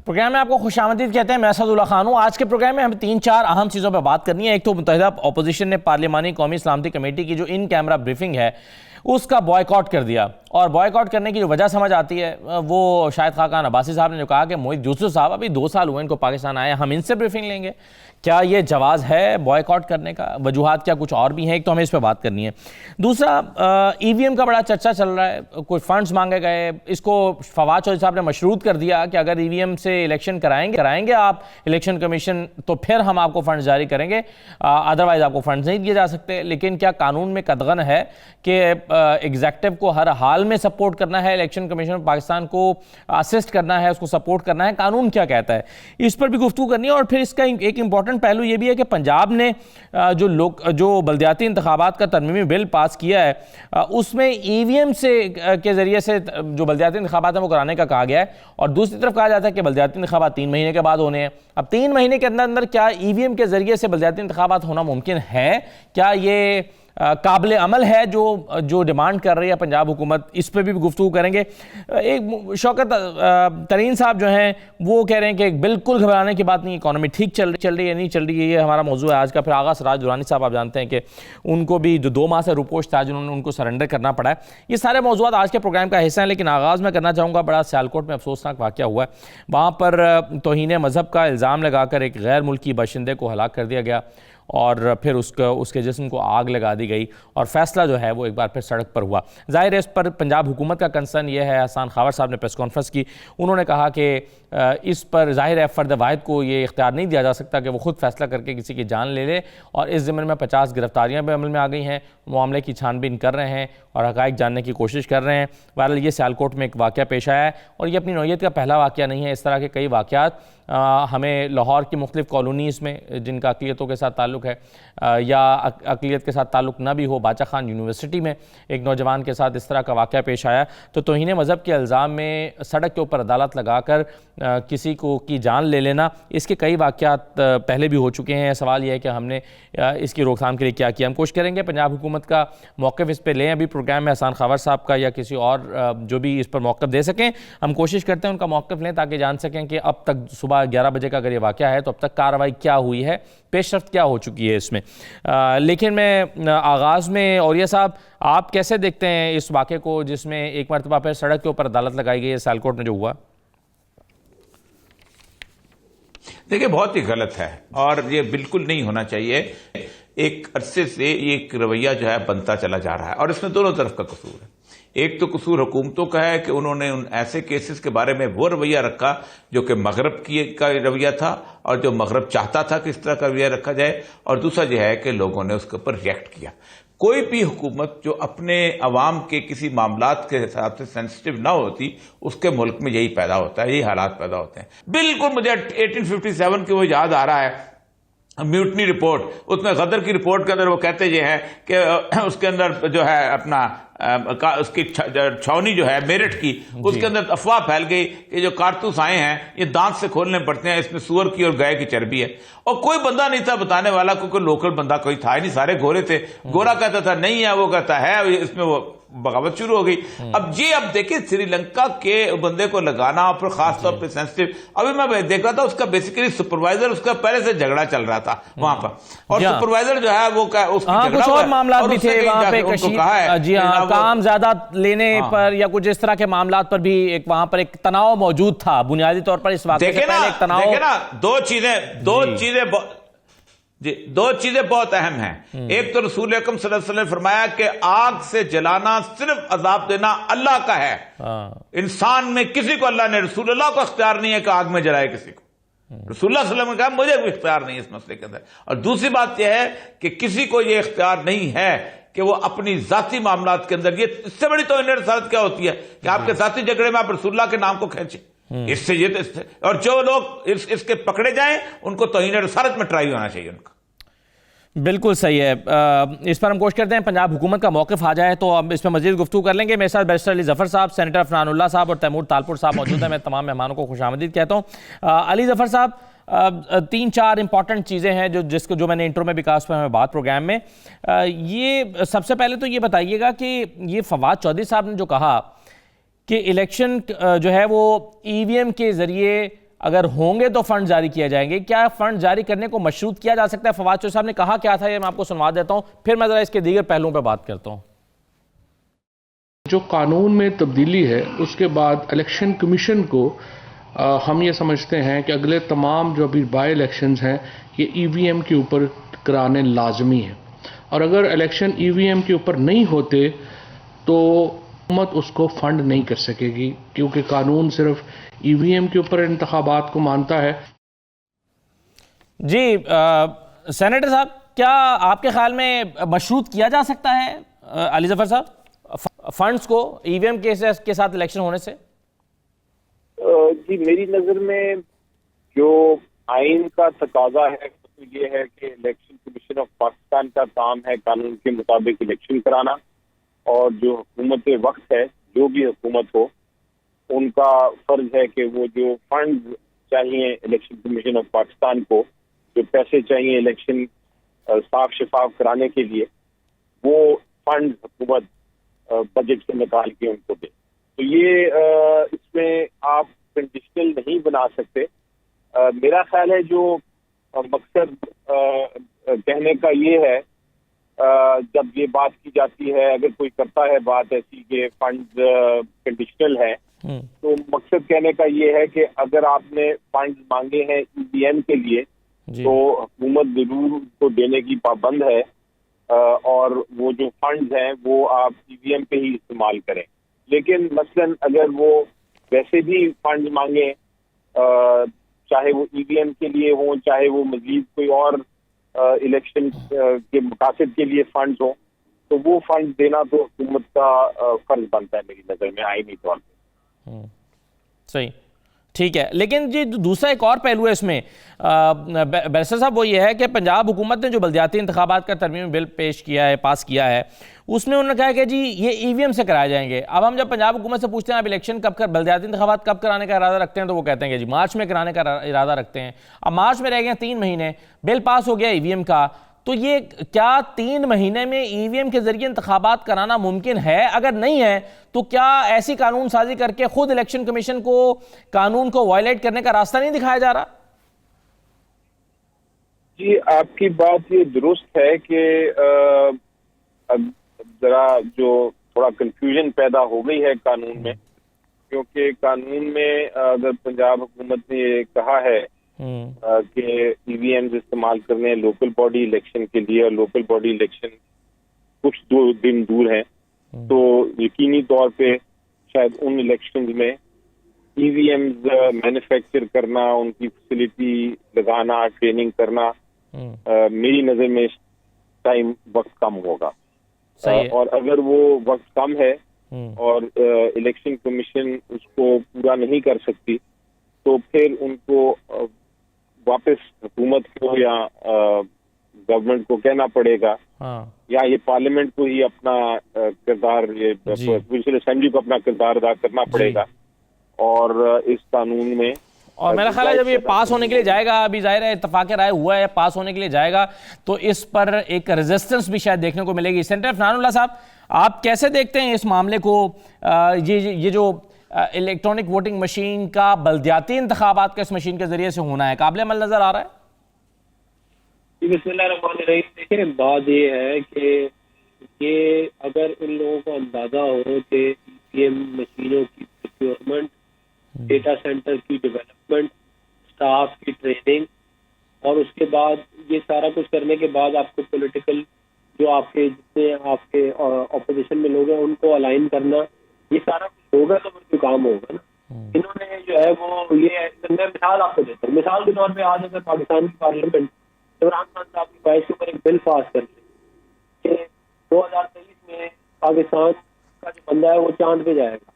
Programme में आपको खुशामदीद कहते हैं। मैं असदुल्ला खान हूँ। आज के प्रोग्राम में हमें 3-4 अहम चीज़ों पर बात करनी है। एक तो मुत्तहिदा अपोजिशन ने पार्लिमानी कौमी सलामती कमेटी की जो इन कैमरा ब्रीफिंग है उसका बॉयकॉट कर दिया, और बॉयकॉट करने की जो वजह समझ आती है वो शाहिद खाकान अब्बासी साहब ने जो कहा कि मोहित यूसुफ साहब अभी 2 साल हुए इनको पाकिस्तान आए, हम इनसे ब्रीफिंग लेंगे। क्या ये जवाज़ है बॉयकॉट करने का? वजूहात क्या कुछ और भी हैं? एक तो हमें इस पर बात करनी है। दूसरा, ईवीएम का बड़ा चर्चा चल रहा है, कोई फंड्स मांगे गए, इसको फवाद चौधरी साहब ने मशरूत कर दिया कि अगर ईवीएम से इलेक्शन कराएंगे आप इलेक्शन कमीशन तो फिर हम आपको फंड जारी करेंगे, अदरवाइज आपको फंड्स नहीं दिए जा सकते। लेकिन क्या कानून में कदगन है कि एग्जेक्टिव को हर हाल में सपोर्ट करना है, इलेक्शन कमीशन पाकिस्तान को असिस्ट करना है, उसको सपोर्ट करना है? कानून क्या कहता है, इस पर भी गुफ्तगू करनी है। और फिर इसका एक इंपॉर्टेंट पहलू ये भी है कि पंजाब ने जो बल्दियाती इंतखाबात का तरमीमी बिल पास किया है उसमें ईवीएम से के जरिए से जो बल्दियाती इंतखाबात हैं वो कराने का कहा गया है, और दूसरी तरफ कहा जाता है कि बल्दियाती इंतखाबात 3 महीने के बाद होने हैं। अब 3 महीने के अंदर अंदर क्या ईवीएम के जरिए से बल्दियाती इंतखाबात होना मुमकिन है? क्या ये काबिल अमल है जो डिमांड कर रही है पंजाब हुकूमत? इस पर भी गुफ्तगू करेंगे। एक शौकत तरीन साहब जो हैं वो कह रहे हैं कि बिल्कुल घबराने की बात नहीं, इकॉनमी ठीक चल रही है नहीं चल रही है, ये हमारा मौजू है आज का। फिर आगा सराज दुरानी साहब, आप जानते हैं कि उनको भी जो 2 माह से रुपोश था जिन्होंने उनको सरेंडर करना पड़ा है। ये सारे मौजूद आज के प्रोग्राम का हिस्सा हैं, लेकिन आगाज़ में करना चाहूँगा बड़ा सियालकोट में अफसोसनाक वाक़या हुआ है। वहाँ पर तौहीन मज़हब का इल्ज़ाम लगाकर एक गैर मुल्की बाशिंदे को हलाक कर दिया गया, और फिर उसके जिस्म को आग लगा दी गई, और फैसला जो है वो एक बार फिर सड़क पर हुआ। ज़ाहिर है इस पर पंजाब हुकूमत का कंसर्न ये है। हसन खावर साहब ने प्रेस कॉन्फ्रेंस की, उन्होंने कहा कि इस पर ज़ाहिर है फ़र्द वाहिद को ये इख्तियार नहीं दिया जा सकता कि वो खुद फैसला करके किसी की जान ले ले, और इस ज़िम्मन में 50 गिरफ्तारियाँ भी अमल में आ गई हैं, मामले की छानबीन कर रहे हैं और हक़ाइक़ जानने की कोशिश कर रहे हैं। बहरहाल ये सियालकोट में एक वाक़या पेश आया है, और ये अपनी नौइयत का पहला वाक़या नहीं है। इस तरह के कई वाक़यात हमें लाहौर की मुख्तलिफ़ कॉलोनीज़ में जिनका अक़लियतों के साथ ताल्लुक़ है या अक़लियत के साथ ताल्लुक़ न भी हो, बाचा खान यूनिवर्सिटी में एक नौजवान के साथ इस तरह का वाक़या पेश आया। तो तौहीन मज़हब के इल्ज़ाम में सड़क के ऊपर अदालत लगाकर किसी को की जान ले लेना, इसके कई वाक़यात पहले भी हो चुके हैं। सवाल यह है कि हमने इसकी रोकथाम के लिए क्या किया। हम कोशिश करेंगे पंजाब हुकूमत का मौक़िफ़ इस पर लें। अभी प्रोग्राम में हसन खावर साहब का या किसी और जो भी इस पर मौक़िफ़ दे सकें, हम कोशिश करते हैं उनका मौक़िफ़ लें ताकि जान सकें कि अब तक सुबह 11 बजे का अगर ये वाक़या है तो अब तक कार्रवाई क्या हुई है, पेशरफ्त क्या हो चुकी है इसमें। लेकिन मैं आगाज़ में औरिया साहब, आप कैसे देखते हैं इस वाक़े को जिसमें एक मरतबा फिर सड़क के ऊपर अदालत लगाई गई है सियालकोट में जो हुआ? देखिए, बहुत ही गलत है और ये बिल्कुल नहीं होना चाहिए। एक अरसे से एक रवैया जो है बनता चला जा रहा है, और इसमें दोनों तरफ का कसूर है। एक तो कसूर हुकूमतों का है कि उन्होंने उन ऐसे केसेस के बारे में वो रवैया रखा जो कि मगरब का रवैया था, और जो मगरब चाहता था कि इस तरह का रवैया रखा जाए, और दूसरा जो है कि लोगों ने उसके ऊपर रिएक्ट किया। कोई भी हुकूमत जो अपने अवाम के किसी मामलात के हिसाब से सेंसिटिव ना होती, उसके मुल्क में यही पैदा होता है, यही हालात पैदा होते हैं। बिल्कुल मुझे 1857 की वो याद आ रहा है, म्यूटनी रिपोर्ट। उसमें गदर की रिपोर्ट के अंदर वो कहते ये हैं कि उसके अंदर जो है अपना उसकी छावनी जो है मेरठ की, उसके अंदर अफवाह फैल गई कि जो कारतूस आए हैं ये दांत से खोलने पड़ते हैं, इसमें सुअर की और गाय की चर्बी है। और कोई बंदा नहीं था बताने वाला, क्योंकि लोकल बंदा कोई था ही नहीं, सारे गोरे थे। गोरा कहता था नहीं है, वो कहता है, इसमें वो बगावत शुरू हो गई। अब देखिए श्रीलंका के बंदे को लगाना, और फिर खासतौर पर सेंसिटिव। अभी मैं देख रहा था उसका बेसिकली सुपरवाइजर, उसका पहले से झगड़ा चल रहा था वहां पर, और सुपरवाइजर जो है वो कुछ और मामला भी थे वहां पे, कहा है जी हाँ, काम ज्यादा लेने पर या कुछ इस तरह के मामलात पर भी एक वहां पर एक तनाव मौजूद था बुनियादी तौर पर। इस वाक़े से पहले एक तनाव, देखे ना, दो चीजें बहुत अहम हैं। एक तो रसूल अकरम सल्लल्लाहु अलैहि वसल्लम ने फरमाया कि आग से जलाना, सिर्फ अजाब देना अल्लाह का है। इंसान में किसी को अल्लाह ने, रसूलुल्लाह को इख्तियार नहीं है कि आग में जलाए किसी को। रसूलुल्लाह सल्लल्लाहु अलैहि वसल्लम ने कहा मुझे कोई इख्तियार नहीं है इस मसले के अंदर। और दूसरी बात यह है कि किसी को यह इख्तियार नहीं है कि वो अपनी जाती मामलात के अंदर, ये इससे बड़ी तो रसालत क्या होती है कि आपके जाती झगड़े में आप रसूलुल्लाह के नाम को खींचे। इससे ये तो, और जो लोग इसके पकड़े जाएं उनको तौहीन रसालत में ट्राई होना चाहिए उनका। बिल्कुल सही है। इस पर हम कोशिश करते हैं पंजाब हुकूमत का मौक़िफ़ आ जाए तो हम इस पर मज़ीद गुफ्तगू कर लेंगे। मेरे साथ बैरिस्टर अली ज़फ़र साहब, सेनेटर फरहानुल्लाह साहब और तैमूर तालपुर साहब मौजूद हैं। मैं तमाम मेहमानों को खुशामदीद कहता हूँ। अली ज़फ़र साहब, 3-4 इंपॉर्टेंट चीज़ें हैं जो मैंने इंट्रो में भी कहा, उस पर हमें बात प्रोग्राम में। ये सबसे पहले तो ये बताइएगा कि ये फवाद चौधरी साहब ने जो कहा कि इलेक्शन जो है वो ईवीएम के ज़रिए अगर होंगे तो फंड जारी किए जाएंगे। क्या फंड जारी करने को मशरूत किया जा सकता है? फवाद चौधरी साहब ने कहा क्या था, ये मैं आपको सुनवा देता हूं, फिर मैं जरा इसके दीगर पहलुओं पर बात करता हूं। जो कानून में तब्दीली है उसके बाद इलेक्शन कमीशन को हम ये समझते हैं कि अगले तमाम जो अभी बाई इलेक्शंस हैं ये ईवीएम के ऊपर कराने लाजमी है, और अगर इलेक्शन ईवीएम के ऊपर नहीं होते तो हुकूमत उसको फंड नहीं कर सकेगी, क्योंकि कानून सिर्फ ईवीएम के ऊपर इंतखाबात को मानता है। जी सेनेटर साहब, क्या आपके ख्याल में मशरूत किया जा सकता है अली जफर साहब फंड्स को ईवीएम के साथ इलेक्शन होने से? जी, मेरी नजर में जो आइन का तकाजा है तो ये है कि इलेक्शन कमीशन ऑफ पाकिस्तान का काम है कानून के मुताबिक इलेक्शन कराना, और जो हुकूमत वक्त है, जो भी हुकूमत हो, उनका फर्ज है कि वो जो फंड चाहिए इलेक्शन कमीशन ऑफ पाकिस्तान को, जो पैसे चाहिए इलेक्शन साफ शफाफ कराने के लिए, वो फंड हुकूमत बजट से निकाल के उनको दे। तो ये इसमें आप कंडीशनल नहीं बना सकते। मेरा ख्याल है जो मकसद कहने का ये है, जब ये बात की जाती है, अगर कोई करता है बात ऐसी कि फंड कंडीशनल है, तो मकसद कहने का ये है कि अगर आपने फंड मांगे हैं ईवीएम के लिए तो हुकूमत जरूर उसको देने की पाबंद है, और वो जो फंड्स हैं वो आप ईवीएम पे ही इस्तेमाल करें। लेकिन मसलन अगर वो वैसे भी फंड मांगे, चाहे वो ईवीएम के लिए हो, चाहे वो मजीद कोई और इलेक्शन के मकासद के लिए फंड्स हो, तो वो फंड देना तो हुकूमत का फर्ज बनता है मेरी नज़र में आईनी तौर पर। सही, ठीक है। लेकिन जी दूसरा एक और पहलू है इसमें बैरिस्टर साहब, वो ये है कि पंजाब हुकूमत ने जो बल्दियाती इंतखाबात का तरमीमी बिल पेश किया है, पास किया है, उसमें उन्होंने कहा कि जी ये ईवीएम से कराए जाएंगे। अब हम जब पंजाब हुकूमत से पूछते हैं आप इलेक्शन कब कर, बल्दियाती इंतखाबात कब कराने का इरादा रखते हैं, तो वो कहते हैं कि जी मार्च में कराने का इरादा रखते हैं। अब मार्च में रह गए 3 महीने, बिल पास हो गया ईवीएम का, तो ये क्या 3 महीने में ईवीएम के जरिए इंतखाबात कराना मुमकिन है? अगर नहीं है तो क्या ऐसी कानून साजी करके खुद इलेक्शन कमीशन को कानून को वायलेट करने का रास्ता नहीं दिखाया जा रहा? जी, आपकी बात ये दुरुस्त है कि जरा जो थोड़ा कंफ्यूजन पैदा हो गई है कानून में, क्योंकि कानून में अगर पंजाब हुकूमत ने ये कहा है कि ईवीएम इस्तेमाल करने लोकल बॉडी इलेक्शन के लिए, और लोकल बॉडी इलेक्शन कुछ 2 दिन दूर हैं, तो यकीनी तौर पे शायद उन इलेक्शंस में ईवीएम मैन्युफैक्चर करना, उनकी फैसिलिटी लगाना, ट्रेनिंग करना, मेरी नजर में इस टाइम वक्त कम होगा। और अगर वो वक्त कम है और इलेक्शन कमीशन उसको पूरा नहीं कर सकती, तो फिर उनको वापस हुकूमत को या गवर्नमेंट को कहना पड़ेगा, या ये पार्लियामेंट को ही अपना किरदार, ये प्रोविंशियल असेंबली को अपना किरदार अदा करना पड़ेगा। और इस कानून में, और मेरा ख्याल है जब ये पास होने के लिए जाएगा, अभी जाहिर है इत्तेफाक राय हुआ है, पास होने के लिए जाएगा, तो इस पर एक रेजिस्टेंस भी शायद देखने को मिलेगी। सेनेटर फनानुल्लाह साहब, आप कैसे देखते हैं इस मामले को? ये जो इलेक्ट्रॉनिक वोटिंग मशीन का बल्दियाती इंतखाबात का इस मशीन के जरिए से होना है, काबिल अमल नजर आ रहा है? बिस्मिल्लाहिर्रहमानिर्रहीम। देखिए, बात ये है कि ये अगर इन लोगों को अंदाजा हो कि ईवीएम मशीनों की प्रोक्योरमेंट, डेटा सेंटर की डेवलपमेंट, स्टाफ की ट्रेनिंग, और उसके बाद ये सारा कुछ करने के बाद आपको पॉलिटिकल जो आपके जितने आपके ऑपोजिशन में लोग हैं उनको अलाइन करना, ये सारा कुछ होगा तो फिर काम होगा ना। इन्होंने जो है वो ये, मैं मिसाल आपको देता हूँ। मिसाल के तौर पे आज अगर पाकिस्तान की पार्लियामेंट इमरान खान साहब की ख्वाहिश के ऊपर एक बिल पास कर ले कि 2023 में पाकिस्तान का जो बंदा है वो चांद पे जाएगा,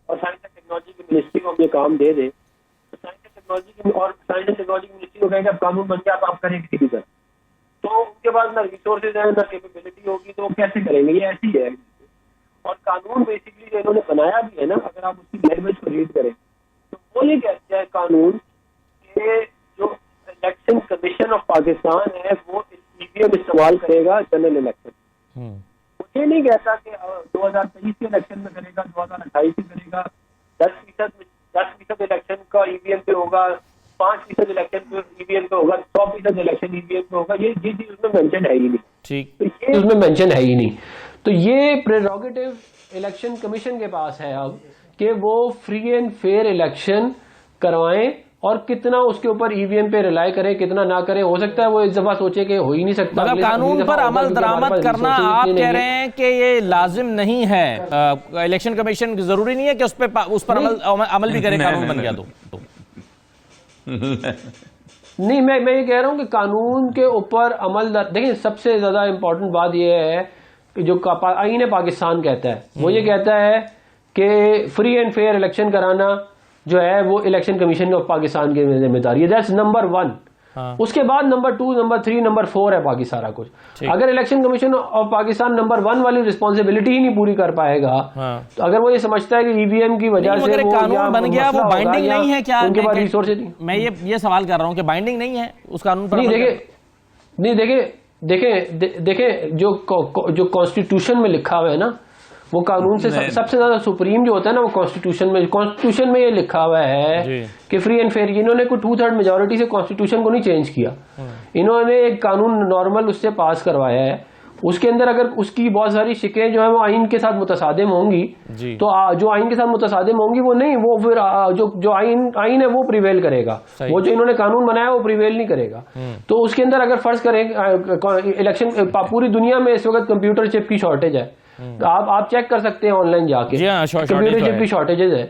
और साइंस एंड टेक्नोलॉजी की मिनिस्ट्री को ये काम दे दे, तो साइंस एंड टेक्नोलॉजी की मिनिस्ट्री को कहेगा कानून बन गया तो आप करेंगे किसी तरह, तो उनके पास ना रिसोर्सेज है ना कैपेबिलिटी होगी, तो वो कैसे करेंगे? ये ऐसी है। और कानून बेसिकली जो इन्होंने बनाया भी है ना, अगर आप उसकी लैंग्वेज को रीड करें तो वो ये कहता है कानून कि जो इलेक्शन कमीशन ऑफ पाकिस्तान है वो ईवीएम इस्तेमाल करेगा जनरल इलेक्शन। मुझे नहीं कहता कि 2023 के इलेक्शन में करेगा, 2028 में करेगा, 10% इलेक्शन का ईवीएम पे होगा, 5% इलेक्शन ईवीएम पे होगा, 100% इलेक्शन ईवीएम पे होगा, ये चीज उसमें मेंशन है ही नहीं। ठीक, तो ये उसमें मेंशन है ही नहीं। तो ये प्रेरोगेटिव इलेक्शन कमीशन के पास है अब कि वो फ्री एंड फेयर इलेक्शन करवाएं, और कितना उसके ऊपर ईवीएम पे रिलाई करें, कितना ना करें। हो सकता है वो इस दफा सोचे कि हो ही नहीं सकता, मतलब कानून पर अमल दरामद करना आप कह रहे हैं कि ये लाजिम नहीं है। इलेक्शन कमीशन जरूरी नहीं है कि उस पर अमल भी करे, कानून बन गया तो नहीं, मैं ये कह रहा हूं कि कानून के ऊपर अमल, देखिए सबसे ज्यादा इंपॉर्टेंट बात यह है कि जो आईन पाकिस्तान कहता है, वो ये कहता है कि फ्री एंड फेयर इलेक्शन कराना जो है वो इलेक्शन कमीशन ऑफ पाकिस्तान की जिम्मेदारी है। That's number 1। उसके बाद नंबर 2, नंबर 3, नंबर 4 है बाकी सारा कुछ। अगर election commission of Pakistan number 1 वाली रिस्पॉन्सिबिलिटी ही नहीं पूरी कर पाएगा, तो अगर वो ये समझता है कि ईवीएम की वजह से वो कानून बन गया, वो बाइंडिंग नहीं है क्या? उनके पास रिसोर्सेज नहीं। मैं ये सवाल कर रहा हूँ कि बाइंडिंग नहीं है उस कानून पर? नहीं, देखे जो कॉन्स्टिट्यूशन में लिखा हुआ है ना, वो कानून से सबसे ज्यादा सुप्रीम जो होता है ना, वो कॉन्स्टिट्यूशन में ये लिखा हुआ है कि फ्री एंड फेयर। इन्होंने कोई 2/3 मेजोरिटी से कॉन्स्टिट्यूशन को नहीं चेंज किया, इन्होंने एक कानून नॉर्मल उससे पास करवाया है। उसके अंदर अगर उसकी बहुत सारी शिकें जो है वो आइन के साथ मुतसादिम होंगी, तो जो आइन के साथ मुतसादिम होंगी वो नहीं, वो फिर जो आइन है वो प्रिवेल करेगा, वो जो इन्होंने कानून बनाया वो प्रिवेल नहीं करेगा। तो उसके अंदर अगर फर्ज करें इलेक्शन, पूरी दुनिया में इस वक्त कंप्यूटर चिप की शॉर्टेज है, आप चेक कर सकते हैं ऑनलाइन जाके, कंप्यूटर चिप की शॉर्टेजेस है।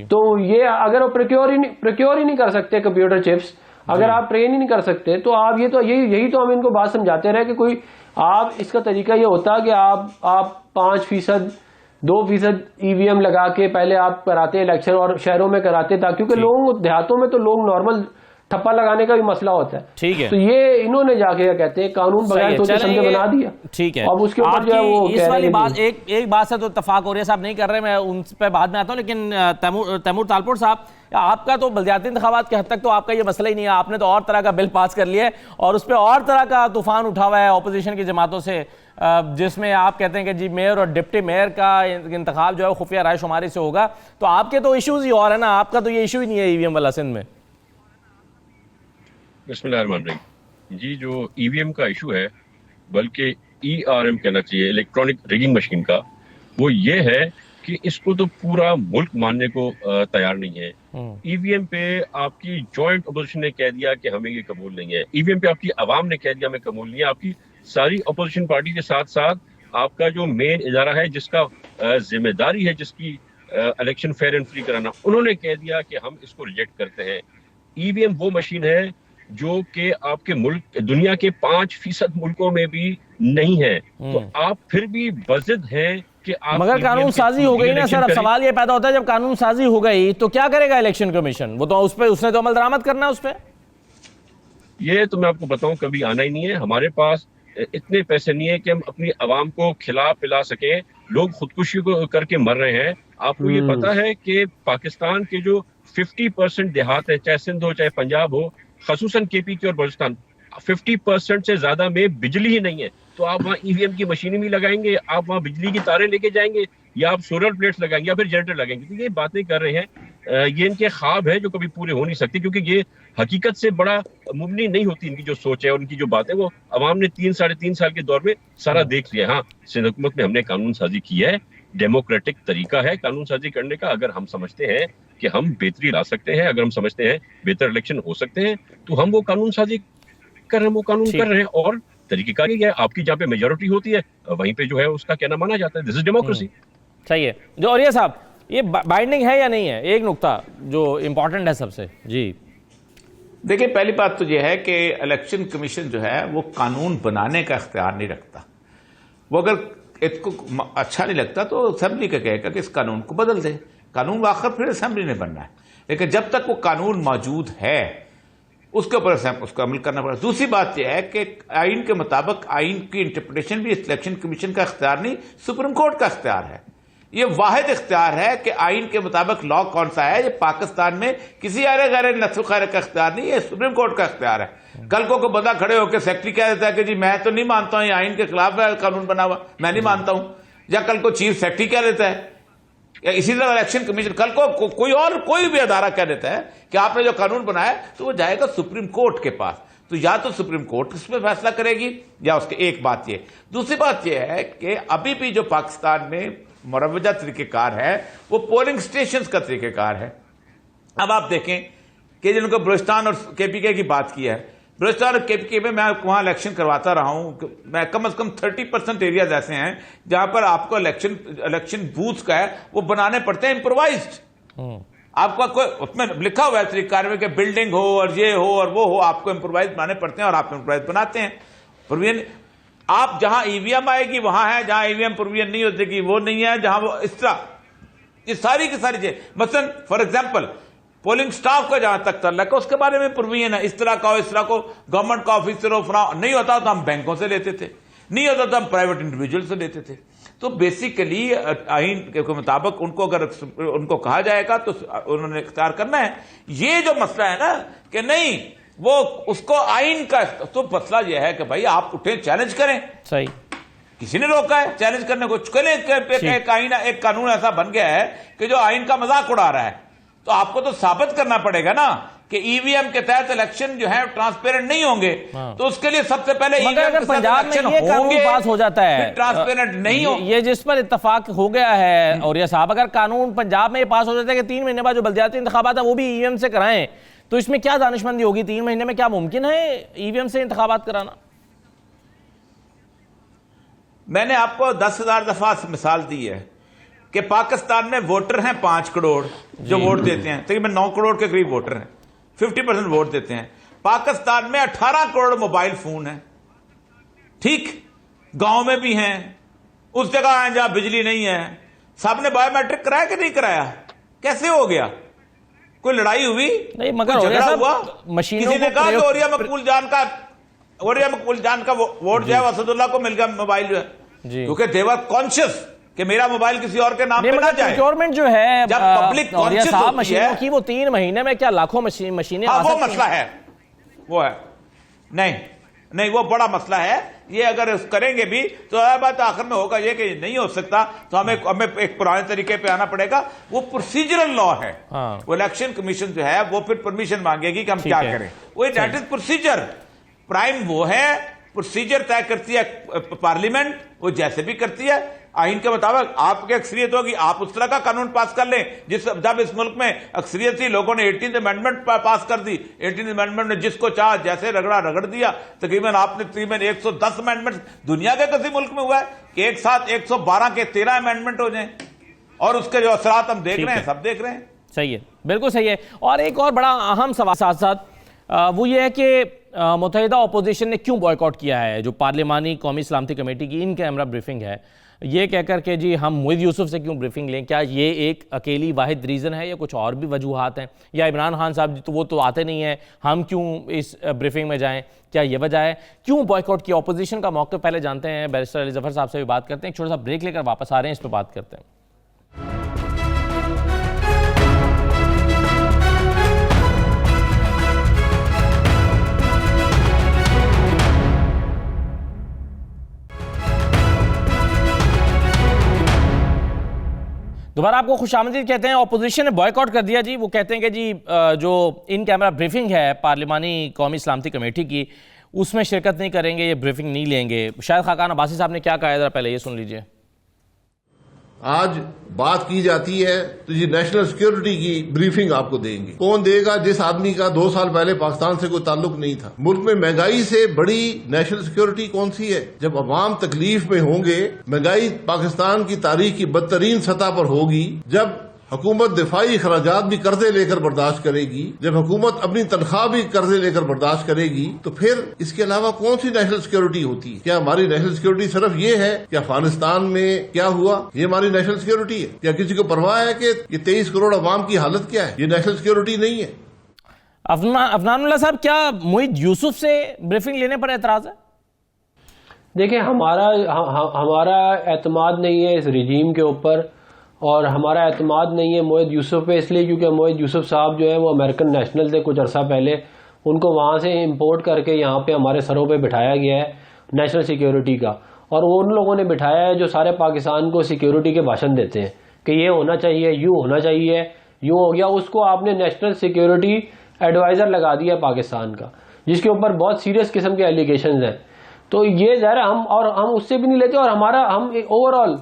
तो ये अगर वो प्रोक्योर ही नहीं कर सकते कंप्यूटर चिप्स, अगर आप ट्रेन ही नहीं कर सकते, तो आप यही तो हम इनको बात समझाते रहे कि कोई आप इसका तरीका ये होता कि आप 5%, 2% ईवीएम लगा के पहले आप कराते इलेक्शन, और शहरों में कराते, ताकि क्योंकि लोग देहातों में तो लोग नॉर्मल ठप्पा लगाने का भी मसला होता है। ठीक है, तो ये इन्होंने जाके क्या कहते हैं, कानून बगैर सोचे समझे बना दिया। ठीक है, अब उसके ऊपर जो है वो इस वाली बात, एक बात से तो इत्तेफाक हो रही है, साहब नहीं कर रहे, मैं उन पे बाद में आता हूँ, लेकिन तैमूर तालपुर साहब, आपका तो बलदियाती इंतखाबात के हद तक तो आपका ये मसला ही नहीं है, आपने तो और तरह का बिल पास कर लिया है और उस पर और तरह का तूफान उठा हुआ है ऑपोजिशन की जमातों से, जिसमें आप कहते हैं कि जी मेयर और डिप्टी मेयर का इंतखाब जो है खुफिया राय शुमारी से होगा। तो आपके तो इशूज ही और है ना, आपका तो ये इशू ही नहीं है ईवीएम वाला सिंध में। बिस्मिल्लाहिर्रहमानिर्रहीम। जी, जो ईवीएम का इशू है, बल्कि ईआरएम कहना चाहिए, इलेक्ट्रॉनिक रिगिंग मशीन का, वो ये है कि इसको तो पूरा मुल्क मानने को तैयार नहीं है। ईवीएम पे आपकी जॉइंट अपोजिशन ने कह दिया कि हमें ये कबूल नहीं है, ईवीएम पे आपकी अवाम ने कह दिया हमें कबूल नहीं है, आपकी सारी अपोजिशन पार्टी के साथ साथ आपका जो मेन इदारा है जिसका जिम्मेदारी है जिसकी इलेक्शन फेयर एंड फ्री कराना, उन्होंने कह दिया कि हम इसको रिजेक्ट करते हैं। ईवीएम वो मशीन है जो कि आपके मुल्क, दुनिया के 5% मुल्कों में भी नहीं है, तो आप फिर भी बज़िद हैं कि आप, मगर कानून साजी हो गई ना सर। अब सवाल ये पैदा होता है, जब कानून साजी हो गई तो क्या करेगा इलेक्शन कमीशन? वो तो उसने तो अमल दरामद करना है उस पर। ये तो मैं आपको बताऊं, कभी आना ही नहीं है। हमारे पास इतने पैसे नहीं है कि हम अपनी आवाम को खिला पिला सके, लोग खुदकुशी को करके मर रहे हैं। आपको ये पता है कि पाकिस्तान के जो 50% देहात है, चाहे सिंध हो चाहे पंजाब हो, खसूसन केपी की और बलूचिस्तान, 50% से ज्यादा में बिजली ही नहीं है। तो आप वहाँ ईवीएम की मशीनें भी लगाएंगे, आप वहाँ बिजली की तारें लेके जाएंगे, या आप सोलर प्लेट्स लगाएंगे, या फिर जनरेटर लगाएंगे। तो ये बातें कर रहे हैं, ये इनके ख्वाब है जो कभी पूरे हो नहीं सकते, क्योंकि ये हकीकत से बड़ा मुमकिन नहीं होती। इनकी जो सोच है और उनकी जो बात है, वो अवाम ने 3-3.5 साल के दौर में सारा देख लिया। हाँ, सिंध हुकूमत में हमने कानून साजी की है, डेमोक्रेटिक तरीका है कानून साजी करने का। अगर हम समझते हैं कि हम बेहतरी ला सकते हैं, अगर हम समझते हैं बेहतर इलेक्शन हो सकते हैं, तो हम वो कानून साजी कर रहे हैं, वो कानून कर रहे हैं। और तरीकेकार ये है, आपकी जहाँ पे मेजोरिटी होती है वहीं पे जो है उसका कहना माना जाता है। This is democracy. सही है। जो और ये साहब, ये बाइंडिंग है या नहीं है, एक नुक्ता जो इम्पोर्टेंट है सबसे। जी देखिए, पहली बात तो यह है कि इलेक्शन कमीशन जो है वो कानून बनाने का इख्तियार नहीं रखता। वो अगर इसको अच्छा नहीं लगता तो असेंबली का कहेगा कि इस कानून को बदल दे। कानून आखिर फिर असेंबली ने बनना है, लेकिन जब तक वो कानून मौजूद है उसके ऊपर उसका अमल करना पड़ेगा। दूसरी बात यह है कि आइन के मुताबिक आइन की इंटरप्रिटेशन भी इलेक्शन कमीशन का इख्तियार नहीं, सुप्रीम कोर्ट का इख्तियार है। ये वाहिद इख्तियार है कि आइन के मुताबिक लॉ कौन सा है। ये पाकिस्तान में किसी अरे गैर नस्ल खैर का इख्तियार नहीं, ये सुप्रीम कोर्ट का इख्तियार है। कल को बंदा खड़े होकर सेक्रेटरी कह देता है कि जी मैं तो नहीं मानता हूं, ये आइन के खिलाफ है कानून बना हुआ, मैं नहीं मानता हूं। या कल को चीफ सेक्रेटरी कह देता है या इसी तरह इलेक्शन कमीशन कल को कोई भी अदारा कह देता है कि आपने जो कानून बनाया तो वो जाएगा सुप्रीम कोर्ट के पास, तो या तो सुप्रीम कोर्ट इस पर फैसला करेगी या उसके, एक बात ये। दूसरी बात ये है कि अभी भी जो पाकिस्तान में मुरवजा तरीकेकार है वो पोलिंग स्टेशन का तरीकेकार है। अब आप देखें कि जिनको बलूचिस्तान और केपीके की बात की है, बलूचिस्तान और केपीके में मैं वहां इलेक्शन करवाता रहा हूं, मैं कम से कम 30% एरियाज ऐसे हैं जहां पर आपको इलेक्शन बूथ का है वो बनाने पड़ते हैं इम्प्रोवाइज्ड। आपका कोई उसमें लिखा हुआ है तरीकेकार में कि बिल्डिंग हो और ये हो और वो हो, आपको इम्प्रोवाइज बनाने पड़ते हैं और आप इम्प्रोवाइज बनाते हैं। प्रोविजन आप जहां ईवीएम आएगी वहां है, जहां ईवीएम प्रोविजन नहीं होती वो नहीं है, जहां वो इस तरह ये सारी की सारी चीजें, मसलन फॉर एग्जाम्पल पोलिंग स्टाफ का जहां तक तल्लक है उसके बारे में प्रोविजन है, इस तरह का हो, इस तरह को गवर्नमेंट का ऑफिसर हो, नहीं होता तो हम बैंकों से लेते थे, नहीं होता तो हम प्राइवेट इंडिविजुअल से लेते थे। तो बेसिकली आइन के मुताबिक उनको अगर उनको कहा जाएगा तो उन्होंने इख्तियार करना है। ये जो मसला है ना कि नहीं वो उसको आइन का, तो मसला ये है कि भाई आप उठे चैलेंज करें, सही किसी ने रोका है चैलेंज करने को? एक कानून ऐसा बन गया है कि जो आइन का मजाक उड़ा रहा है, तो आपको तो साबित करना पड़ेगा ना कि ईवीएम के तहत इलेक्शन जो है ट्रांसपेरेंट नहीं होंगे। तो उसके लिए सबसे पहले ईवीएम के पंजाब में ये कानून पास हो जाता है ट्रांसपेरेंट नहीं हो, ये जिस पर इत्तेफाक हो गया है। और ये साहब अगर कानून पंजाब में पास हो जाता है कि 3 महीने बाद जो बलदियाती इंतखाबात है वो भी ईवीएम से कराएं, तो इसमें क्या दानिशमंदी होगी? 3 महीने में क्या मुमकिन है ईवीएम से इंतखाबात कराना? मैंने आपको 10,000 दफा मिसाल दी है कि पाकिस्तान में वोटर हैं 5 करोड़ जो वोट देते हैं, तकरीबन 9 करोड़ के करीब वोटर हैं, 50% वोट देते हैं। पाकिस्तान में 18 करोड़ मोबाइल फोन है, ठीक, गांव में भी हैं, उस जगह हैं जहां बिजली नहीं है। सबने बायोमेट्रिक कराया कि नहीं कराया? कैसे हो गया? कोई लड़ाई हुई नहीं, मगर झगड़ा हुआ? किसी ने कहा कि ओरिया मकबूल जान का वोट जो है असदुल्ला को मिल गया मोबाइल जो है, क्योंकि देवर कॉन्शियस कि मेरा मोबाइल किसी और के नाम पे ना जाए। प्रोक्योरमेंट जो है जब पब्लिक कॉन्शियस साहब मशीनों की वो 3 महीने में क्या लाखों मशीनें आ सकती हैं? वो मसला है, वो है नहीं वो बड़ा मसला है। ये अगर करेंगे भी तो बात आखिर में होगा ये कि नहीं हो सकता, तो हमें एक पुराने तरीके पे आना पड़ेगा। वो प्रोसीजरल लॉ है, वो इलेक्शन कमीशन जो है वो फिर परमिशन मांगेगी कि हम क्या करें, वो दैट इज प्रोसीजर। प्राइम वो है, प्रोसीजर तय करती है पार्लियामेंट, वो जैसे भी करती है आइन के मुताबिक। आपकी अक्सरियत होगी, आप उस तरह का कानून पास कर लें जब इस मुल्क में अक्सरियत थी, लोगों ने 18th अमेंडमेंट पास कर दी। 18th अमेंडमेंट ने जिसको चाह जैसे रगड़ दिया। तकरीबन आपने तकरीबन 110 अमेंडमेंट दुनिया के किसी मुल्क में हुआ है कि एक साथ 112 के 13 अमेंडमेंट हो जाए, और उसके जो असरात हम देख रहे हैं, सब देख रहे हैं। सही है, बिल्कुल सही है। और एक और बड़ा अहम सवाल साथ साथ वो ये है कि मुत्तहिदा अपोजिशन ने क्यों बॉयकॉट किया है जो पार्लिमानी कौमी सलामती कमेटी की इन कैमरा ब्रीफिंग है, ये कहकर के जी हम मोईद यूसुफ से क्यों ब्रीफिंग लें? क्या ये एक अकेली वाहिद रीज़न है या कुछ और भी वजूहात हैं? या इमरान खान साहब तो वो तो आते नहीं हैं, हम क्यों इस ब्रीफिंग में जाएं? क्या ये वजह है क्यों बॉयकॉट किया? अपोजिशन का मौक़िफ़ पहले जानते हैं, बैरिस्टर अली ज़फ़र साहब से भी बात करते हैं। एक छोटा सा ब्रेक लेकर वापस आ रहे हैं, इस पर बात करते हैं। दोबारा आपको खुशामदीद कहते हैं। ऑपोजिशन ने बॉयकॉट कर दिया जी, वो कहते हैं कि जी जो इन कैमरा ब्रीफिंग है पार्लिमानी कौमी सलामती कमेटी की, उसमें शिरकत नहीं करेंगे, ये ब्रीफिंग नहीं लेंगे। शायद खाकान अब्बासी साहब ने क्या कहा है, जरा पहले ये सुन लीजिए। आज बात की जाती है तो ये नेशनल सिक्योरिटी की ब्रीफिंग आपको देंगे। कौन देगा? जिस आदमी का 2 साल पहले पाकिस्तान से कोई ताल्लुक नहीं था। मुल्क में महंगाई से बड़ी नेशनल सिक्योरिटी कौन सी है? जब अवाम तकलीफ में होंगे, महंगाई पाकिस्तान की तारीख की बदतरीन सतह पर होगी, जब हुकूमत दिफाई खराजात भी कर्जे लेकर बर्दाश्त करेगी, जब हुकूमत अपनी तनख्वाह भी कर्जे लेकर बर्दाश्त करेगी, तो फिर इसके अलावा कौन सी नेशनल सिक्योरिटी होती है? क्या हमारी नेशनल सिक्योरिटी सिर्फ ये है कि अफगानिस्तान में क्या हुआ ये हमारी नेशनल सिक्योरिटी है? क्या किसी को परवाह है कि ये 23 करोड़ अवाम की हालत क्या है? ये नेशनल सिक्योरिटी नहीं है। अफनानुल्लाह साहब, क्या मोईद यूसुफ से ब्रीफिंग लेने पर एतराज है? देखिए, हमारा एतमाद नहीं है इस रिजीम के ऊपर, और हमारा एतमाद नहीं है मोईद यूसुफ पे, इसलिए क्योंकि मोईद यूसुफ साहब जो है वो अमेरिकन नेशनल थे कुछ अरसा पहले, उनको वहाँ से इंपोर्ट करके यहाँ पे हमारे सरों पे बिठाया गया है नेशनल सिक्योरिटी का, और उन लोगों ने बिठाया है जो सारे पाकिस्तान को सिक्योरिटी के भाषण देते हैं कि ये होना चाहिए, यूँ होना चाहिए, यूँ हो गया, उसको आपने नेशनल सिक्योरिटी एडवाइज़र लगा दिया पाकिस्तान का, जिसके ऊपर बहुत सीरियस किस्म के एलिगेशंस हैं। तो ये ज़रा हम उससे भी नहीं लेते, और हम ओवरऑल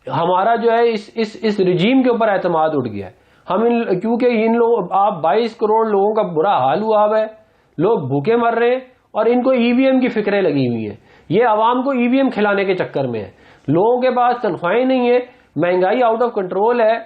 हमारा जो है इस रिजीम के ऊपर एतमाद उठ गया है। क्योंकि इन लोगों, आप 22 करोड़ लोगों का बुरा हाल हुआ है, लोग भूखे मर रहे हैं, और इनको ईवीएम की फिक्रें लगी हुई हैं। ये आवाम को ईवीएम खिलाने के चक्कर में है। लोगों के पास तनख्वाहें नहीं है, महंगाई आउट ऑफ कंट्रोल है,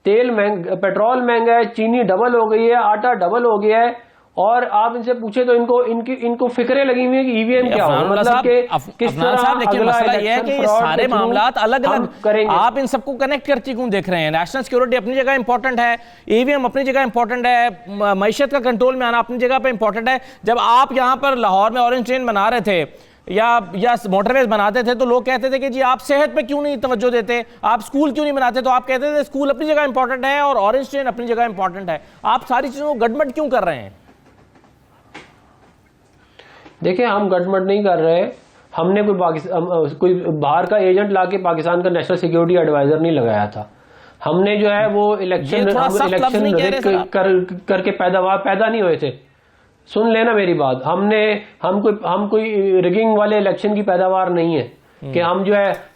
पेट्रोल महंगा है, चीनी डबल हो गई है, आटा डबल हो गया है, और आप इनसे पूछे तो इनको फिक्रें लगी हुई है कि ईवीएम क्या हो, मतलब कि किस तरह लेकिन मसला यह है कि ये सारे मामलात अलग अलग करेंगे। आप इन सबको कनेक्ट करके क्यों देख रहे हैं? नेशनल सिक्योरिटी अपनी जगह इंपॉर्टेंट है, ईवीएम अपनी जगह इंपॉर्टेंट है, मईशत का कंट्रोल में आना अपनी जगह पे इंपॉर्टेंट है। जब आप यहां पर लाहौर में ऑरेंज ट्रेन बना रहे थे या मोटरवेज बनाते थे तो लोग कहते थे कि जी आप सेहत पे क्यों नहीं तवज्जो देते, आप स्कूल क्यों नहीं बनाते, तो आप कहते थे स्कूल अपनी जगह इंपॉर्टेंट है और ऑरेंज ट्रेन अपनी जगह इंपॉर्टेंट है। आप सारी चीजों को गड़बड़ क्यों कर रहे हैं? देखिए, हम गड़बड़ नहीं कर रहे। हमने कोई बाहर का एजेंट लाके पाकिस्तान का नेशनल सिक्योरिटी एडवाइजर नहीं लगाया था। हमने जो है वो इलेक्शन करके पैदा नहीं हुए थे। सुन लेना मेरी बात, हम कोई रिगिंग वाले इलेक्शन की पैदावार नहीं है कि हम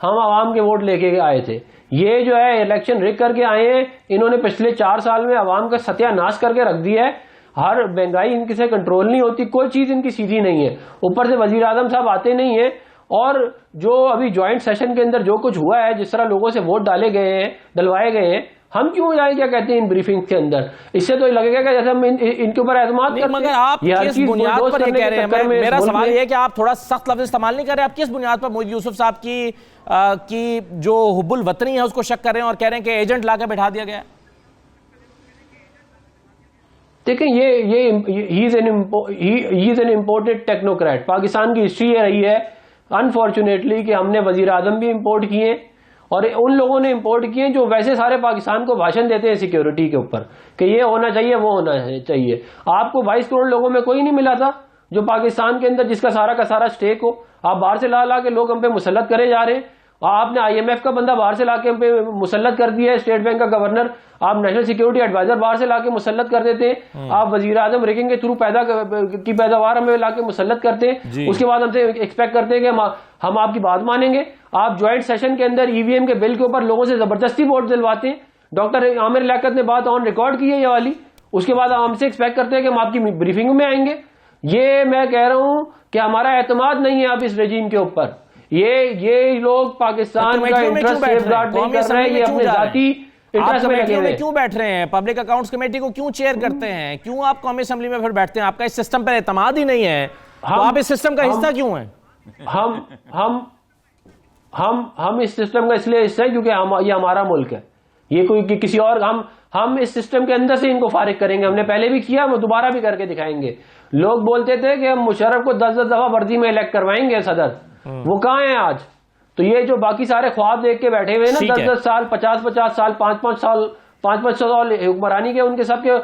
आवाम के वोट लेके आए थे। ये जो है इलेक्शन रिग करके आए हैं। इन्होंने पिछले 4 साल में आवाम का सत्यानाश करके रख दिया है। हर महंगाई इनकी से कंट्रोल नहीं होती, कोई चीज इनकी सीधी नहीं है। ऊपर से वजीर आजम साहब आते नहीं है, और जो अभी ज्वाइंट सेशन के अंदर जो कुछ हुआ है, जिस तरह लोगों से वोट डलवाए गए हैं, हम क्यों जाए क्या कहते हैं इन ब्रीफिंग के अंदर? इससे तो लगेगा कि जैसे हम इनके ऊपर एतमाद करते हैं। मगर आप किस बुनियाद पर ये कह रहे हैं? मेरा सवाल ये है कि आप थोड़ा सख्त लफ्ज इस्तेमाल नहीं कर रहे। आप किस बुनियाद पर मोदी यूसुफ साहब की जो हुब्बुल वतनी है उसको शक कर रहे हैं और कह रहे हैं कि एजेंट लाकर बैठा दिया गया? देखिए, he is an imported technocrat. Pakistan की हिस्ट्री ये रही है अनफॉर्चुनेटली कि हमने वजीर आजम भी इम्पोर्ट किए, और उन लोगों ने इम्पोर्ट किए जो वैसे सारे पाकिस्तान को भाषण देते हैं सिक्योरिटी के ऊपर कि ये होना चाहिए, वो होना चाहिए। आपको 22 करोड़ लोगों में कोई नहीं मिला था जो पाकिस्तान के अंदर जिसका सारा का सारा स्टेक हो। आप बाहर से ला के लोग हम पे मुसल्लत करे जा रहे हैं। आपने IMF का बंदा बाहर से लाके हम पे मुसल्लत कर दिया है, स्टेट बैंक का गवर्नर, आप नेशनल सिक्योरिटी एडवाइजर बाहर से लाके मुसल्लत कर देते हैं। आप वजीर आजम रिगिंग के थ्रू पैदावार हमें लाके मुसल्लत करते हैं। उसके बाद हमसे एक्सपेक्ट करते हैं कि हम आपकी बात मानेंगे। आप ज्वाइंट सेशन के अंदर EVM के बिल के ऊपर लोगों से जबरदस्ती वोट दिलवाते हैं। डॉक्टर आमिर लियाकत ने बात ऑन रिकॉर्ड की है ये वाली। उसके बाद हमसे एक्सपेक्ट करते हैं कि हम आपकी ब्रीफिंग में आएंगे। ये मैं कह रहा हूं कि हमारा एतमाद नहीं है अब इस रेजीम के ऊपर। ये लोग पाकिस्तान का इंटरेस्ट सेफगार्ड नहीं कर रहे हैं, ये अपने जाती इंटरेस्ट में लगे हुए हैं। क्यों बैठ रहे हैं? पब्लिक अकाउंट्स कमेटी को क्यों चेयर करते हैं? क्यों आप कौमी असेंबली में फिर बैठते हैं? आपका इस सिस्टम पर एतमाद ही नहीं है, तो आप इस सिस्टम का हिस्सा क्यों हैं? हम इस सिस्टम का इसलिए हिस्सा है क्योंकि ये हमारा मुल्क है। ये कोई किसी और हम इस सिस्टम के अंदर से इनको फारिग करेंगे। हमने पहले भी किया, हम दोबारा भी करके दिखाएंगे। लोग बोलते थे कि हम मुशर्रफ को 10-10 दफा वर्दी में इलेक्ट करवाएंगे सदर, वो कहाँ है आज? तो ये जो बाकी सारे ख्वाब देख के बैठे हुए ना 10-10 साल, 50-50 साल, 5-5 साल हुक्मरानी के, उनके सबके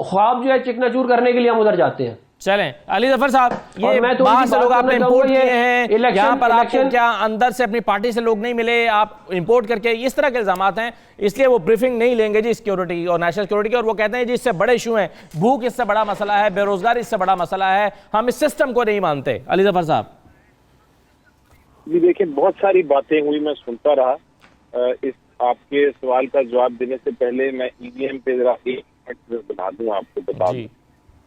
ख्वाब जो है चिकनाचूर करने के लिए हम उधर जाते हैं। चलें अली जफर साहब, ये बाहर से लोग आपने इंपोर्ट किए हैं, यहाँ पर आपको क्या अंदर से अपनी पार्टी से लोग नहीं मिले, आप इंपोर्ट करके, इस तरह के इल्जामात हैं, इसलिए वो ब्रीफिंग नहीं लेंगे जी सिक्योरिटी और नेशनल सिक्योरिटी की। और वो कहते हैं जी इससे बड़े इशू हैं, भूख इससे बड़ा मसला है, बेरोजगारी इससे बड़ा मसला है, हम इस सिस्टम को नहीं मानते। अली जफर साहब जी देखिए, बहुत सारी बातें हुई, मैं सुनता रहा। इस आपके सवाल का जवाब देने से पहले मैं EVM पे जरा एक बता दूं, आपको बता दूं।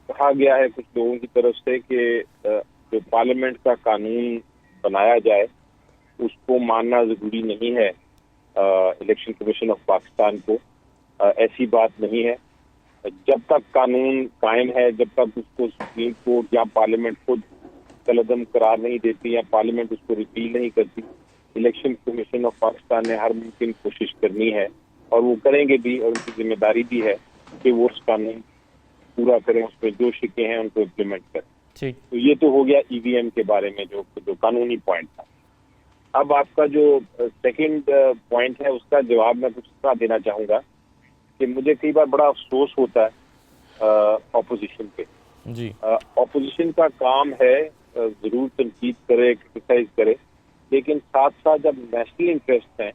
कहा गया है कुछ लोगों की तरफ से कि जो पार्लियामेंट का कानून बनाया जाए उसको मानना जरूरी नहीं है इलेक्शन कमीशन ऑफ पाकिस्तान को। ऐसी बात नहीं है। जब तक कानून कायम है, जब तक उसको सुप्रीम कोर्ट या पार्लियामेंट खुद कलअदम करार नहीं देती या पार्लियामेंट उसको रिपील नहीं करती, इलेक्शन कमीशन ऑफ पाकिस्तान ने हर मुमकिन कोशिश करनी है और वो करेंगे भी, और उनकी जिम्मेदारी भी है कि वो उस कानून पूरा करें, उसमें जो शिकें हैं उनको इम्प्लीमेंट करें। ठीक, तो ये तो हो गया EVM के बारे में जो कानूनी पॉइंट था। अब आपका जो सेकंड पॉइंट है उसका जवाब मैं कुछ इतना देना चाहूंगा कि मुझे कई बार बड़ा अफसोस होता है ऑपोजिशन पे। जी, ऑपोजिशन का काम है जरूर तनकीद करे, क्रिटिसाइज करे, लेकिन साथ साथ जब नेशनल इंटरेस्ट हैं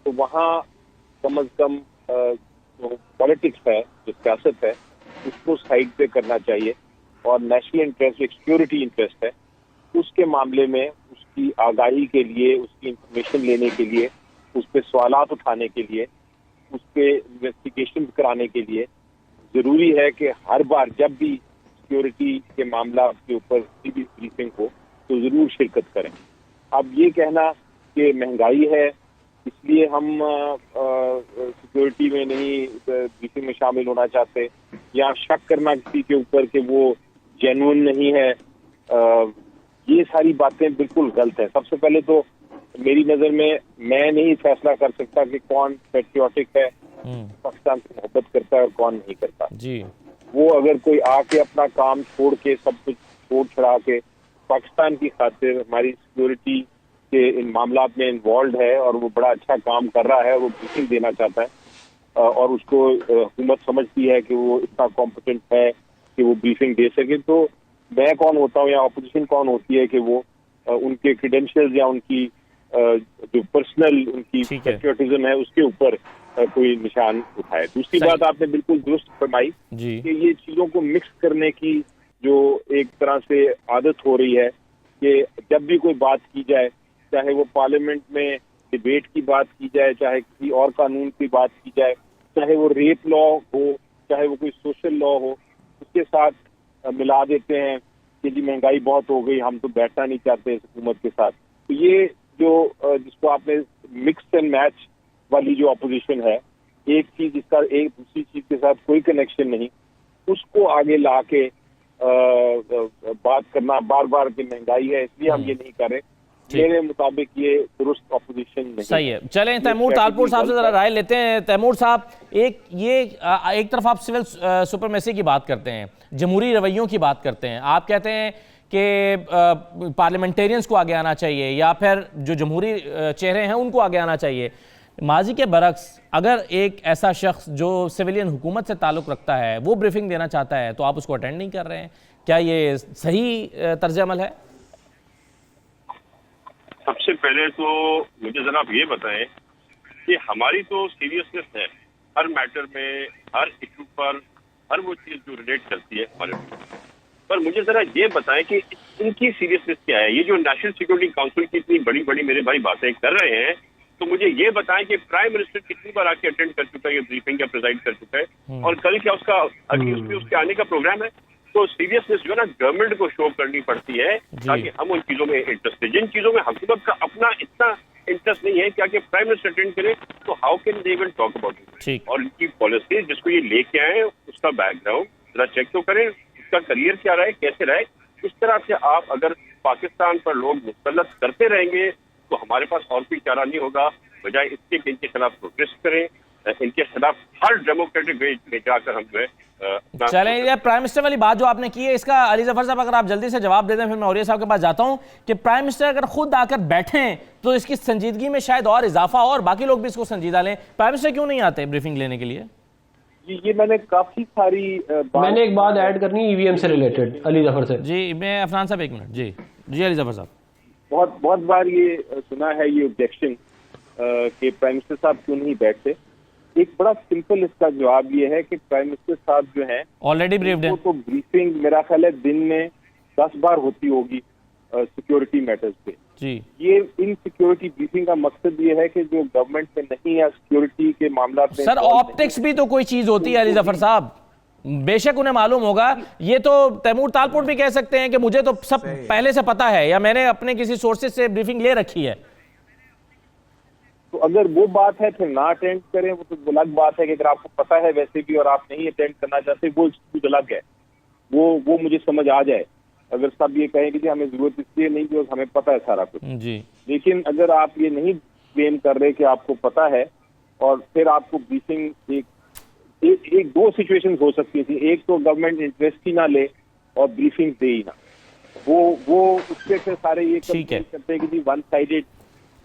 तो वहाँ कम अज कम जो पॉलिटिक्स है, जो सियासत है, उसको साइड पे करना चाहिए और नेशनल इंटरेस्ट, एक सिक्योरिटी इंटरेस्ट है, उसके मामले में उसकी आगाही के लिए, उसकी इंफॉर्मेशन लेने के लिए, उस पर सवालात उठाने के लिए, उस पर इन्वेस्टिगेशन कराने के लिए जरूरी है कि हर बार जब भी सिक्योरिटी के मामला के ऊपर किसी भी ब्रीफिंग हो तो जरूर शिरकत करें। अब ये कहना कि महंगाई है इसलिए हम सिक्योरिटी में नहीं, ब्रीफिंग में शामिल होना चाहते, या शक करना किसी के ऊपर कि वो जेन्युइन नहीं है, ये सारी बातें बिल्कुल गलत है। सबसे पहले तो मेरी नजर में मैं नहीं फैसला कर सकता कि कौन पैट्रियोटिक है, पाकिस्तान से मोहब्बत करता है और कौन नहीं करता जी। वो अगर कोई आके अपना काम छोड़ के, सब कुछ छोड़ छड़ा के पाकिस्तान की खातिर हमारी सिक्योरिटी के इन मामला में इन्वॉल्व है और वो बड़ा अच्छा काम कर रहा है और वो ब्रीफिंग देना चाहता है और उसको हुकूमत समझती है कि वो इतना कॉम्पिटेंट है कि वो ब्रीफिंग दे सके, तो मैं कौन होता हूँ या ऑपोजिशन कौन होती है कि वो उनके क्रेडेंशियल्स या उनकी जो पर्सनल उनकी पैट्रियोटिज्म है उसके ऊपर कोई निशान उठाए। दूसरी बात आपने बिल्कुल दुरुस्त फरमाई कि ये चीजों को मिक्स करने की जो एक तरह से आदत हो रही है कि जब भी कोई बात की जाए, चाहे वो पार्लियामेंट में डिबेट की बात की जाए, चाहे किसी और कानून की बात की जाए, चाहे वो रेप लॉ हो, चाहे वो कोई सोशल लॉ हो, उसके साथ मिला देते हैं कि जी महंगाई बहुत हो गई, हम तो बैठना नहीं चाहते इस हुकूमत के साथ। तो ये जो जिसको आपने मिक्स एंड मैच वाली जो अपोजिशन है, एक चीज जिसका एक दूसरी चीज के साथ कोई कनेक्शन नहीं, उसको आगे ला के बात करना बार बार की महंगाई है इसलिए हम ये नहीं कर रहे, मेरे मुताबिक ये दुरुस्त अपोजिशन नहीं सही है। चलें तैमूर तालपुर साहब से जरा राय लेते हैं। तैमूर साहब, एक तरफ आप सिविल सुपरमेसी की बात करते हैं, जमहूरी रवैयों की बात करते हैं, आप कहते हैं कि पार्लियामेंटेरियंस को आगे आना चाहिए या फिर जो जमहूरी चेहरे हैं उनको आगे आना चाहिए। माजी के बरक्स अगर एक ऐसा शख्स जो सिविलियन हुकूमत से ताल्लुक़ रखता है वो ब्रीफिंग देना चाहता है तो आप उसको अटेंड नहीं कर रहे हैं, क्या ये सही तर्ज अमल है? सबसे पहले तो मुझे जरा आप ये बताएं कि हमारी तो सीरियसनेस है हर मैटर में, हर इशू पर, हर वो चीज जो रिलेट करती है हमारे, पर मुझे जरा ये बताएं कि इनकी सीरियसनेस क्या है। ये जो नेशनल सिक्योरिटी काउंसिल की इतनी बड़ी बड़ी मेरे भाई बातें कर रहे हैं, तो मुझे ये बताएं कि प्राइम मिनिस्टर कितनी बार आके अटेंड कर चुका है ये ब्रीफिंग या प्रेजाइड कर चुका है, और कल क्या उसका अगली उसके आने का प्रोग्राम है। तो सीरियसनेस जो है ना गवर्नमेंट को शो करनी पड़ती है ताकि हम उन चीजों में इंटरेस्ट है जिन चीजों में हुकूमत का अपना इतना इंटरेस्ट नहीं है। क्या कि प्राइम मिनिस्टर अटेंड करे तो how can they even talk about it, और इनकी पॉलिसी जिसको ये लेके आए उसका बैकग्राउंड जरा चेक तो करें, उसका करियर क्या रहा है, कैसे रहा है। इस तरह से आप अगर पाकिस्तान पर लोग मुसल्लत करते रहेंगे तो हमारे पास और कोई चारा नहीं होगा, बजाय इसके कि इनके खिलाफ प्रोटेस्ट करें, इनके खिलाफ हर डेमोक्रेटिक वे में जाकर हम जो है। चलें, ये प्राइम मिनिस्टर वाली बात जो आपने की है इसका अली जफर साहब अगर आप जल्दी से जवाब दे दें, फिर मैं औरिया साहब के पास जाता हूं कि प्राइम मिनिस्टर अगर खुद आकर बैठें तो इसकी संजीदगी में शायद और इजाफा और बाकी लोग भी इसको संजीदा लें। प्राइम मिनिस्टर क्यों नहीं आते ब्रीफिंग लेने के लिए? ये मैंने काफी सारी मैंने एक बात ऐड करनी ईवीएम से रिलेटेड अली जफर से। जी मैं अफनान साहब एक मिनट। जी अली जफर साहब, बहुत बार ये सुना है ये ऑब्जेक्शन कि प्राइम मिनिस्टर साहब क्यों नहीं बैठते। एक बड़ा सिंपल इसका जवाब ये है कि प्राइम मिनिस्टर साहब जो हैं ऑलरेडी ब्रीफ्ड हैं, तो ब्रीफिंग मेरा ख्याल है दिन में 10 बार होती होगी सिक्योरिटी मैटर्स पे। जी ये इन सिक्योरिटी ब्रीफिंग का मकसद ये है कि जो गवर्नमेंट में नहीं है सिक्योरिटी के मामला में। सर ऑप्टिक्स भी तो कोई चीज होती है अली जफर साहब, बेशक उन्हें मालूम होगा। ये तो तैमूर तालपुर भी कह सकते हैं कि मुझे तो सब पहले से पता है या मैंने अपने किसी सोर्सेज से ब्रीफिंग ले रखी है। तो अगर वो बात है फिर ना अटेंड करें, वो तो अलग बात है कि अगर आपको पता है वैसे भी और आप नहीं अटेंड करना चाहते वो कुछ अलग है, वो मुझे समझ आ जाए। अगर सब ये कहें कि हमें जरूरत इसलिए नहीं कि हमें पता है सारा कुछ जी, लेकिन अगर आप ये नहीं क्लेम कर रहे कि आपको पता है और फिर आपको ब्रीफिंग एक दो सिचुएशन हो सकती थी। एक तो गवर्नमेंट इंटरेस्ट ही ना ले और ब्रीफिंग दे ही ना, वो उससे फिर सारे ये करते हैं कि जी वन साइडेड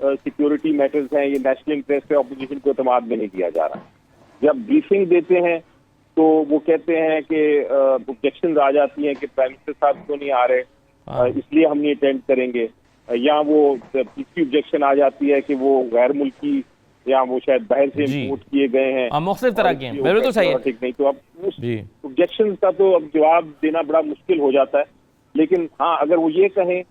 सिक्योरिटी मैटर्स हैं, ये नेशनल इंटरेस्ट है, ऑपोजिशन को एतमाद में नहीं किया जा रहा। जब ब्रीफिंग देते हैं तो वो कहते हैं कि ऑब्जेक्शन आ जाती हैं कि प्राइम मिनिस्टर साहब क्यों नहीं आ रहे, इसलिए हम नहीं अटेंड करेंगे, या वो तीसरी ऑब्जेक्शन आ जाती है कि वो गैर मुल्की या वो शायद बाहर से जी। इम्पोर्ट किए गए हैं, मुख्तलिफ तरह के हैं, बिल्कुल सही है। ठीक नहीं, तो अब उस ऑब्जेक्शन का तो अब जवाब देना बड़ा मुश्किल हो जाता है। लेकिन हाँ, अगर वो ये कहें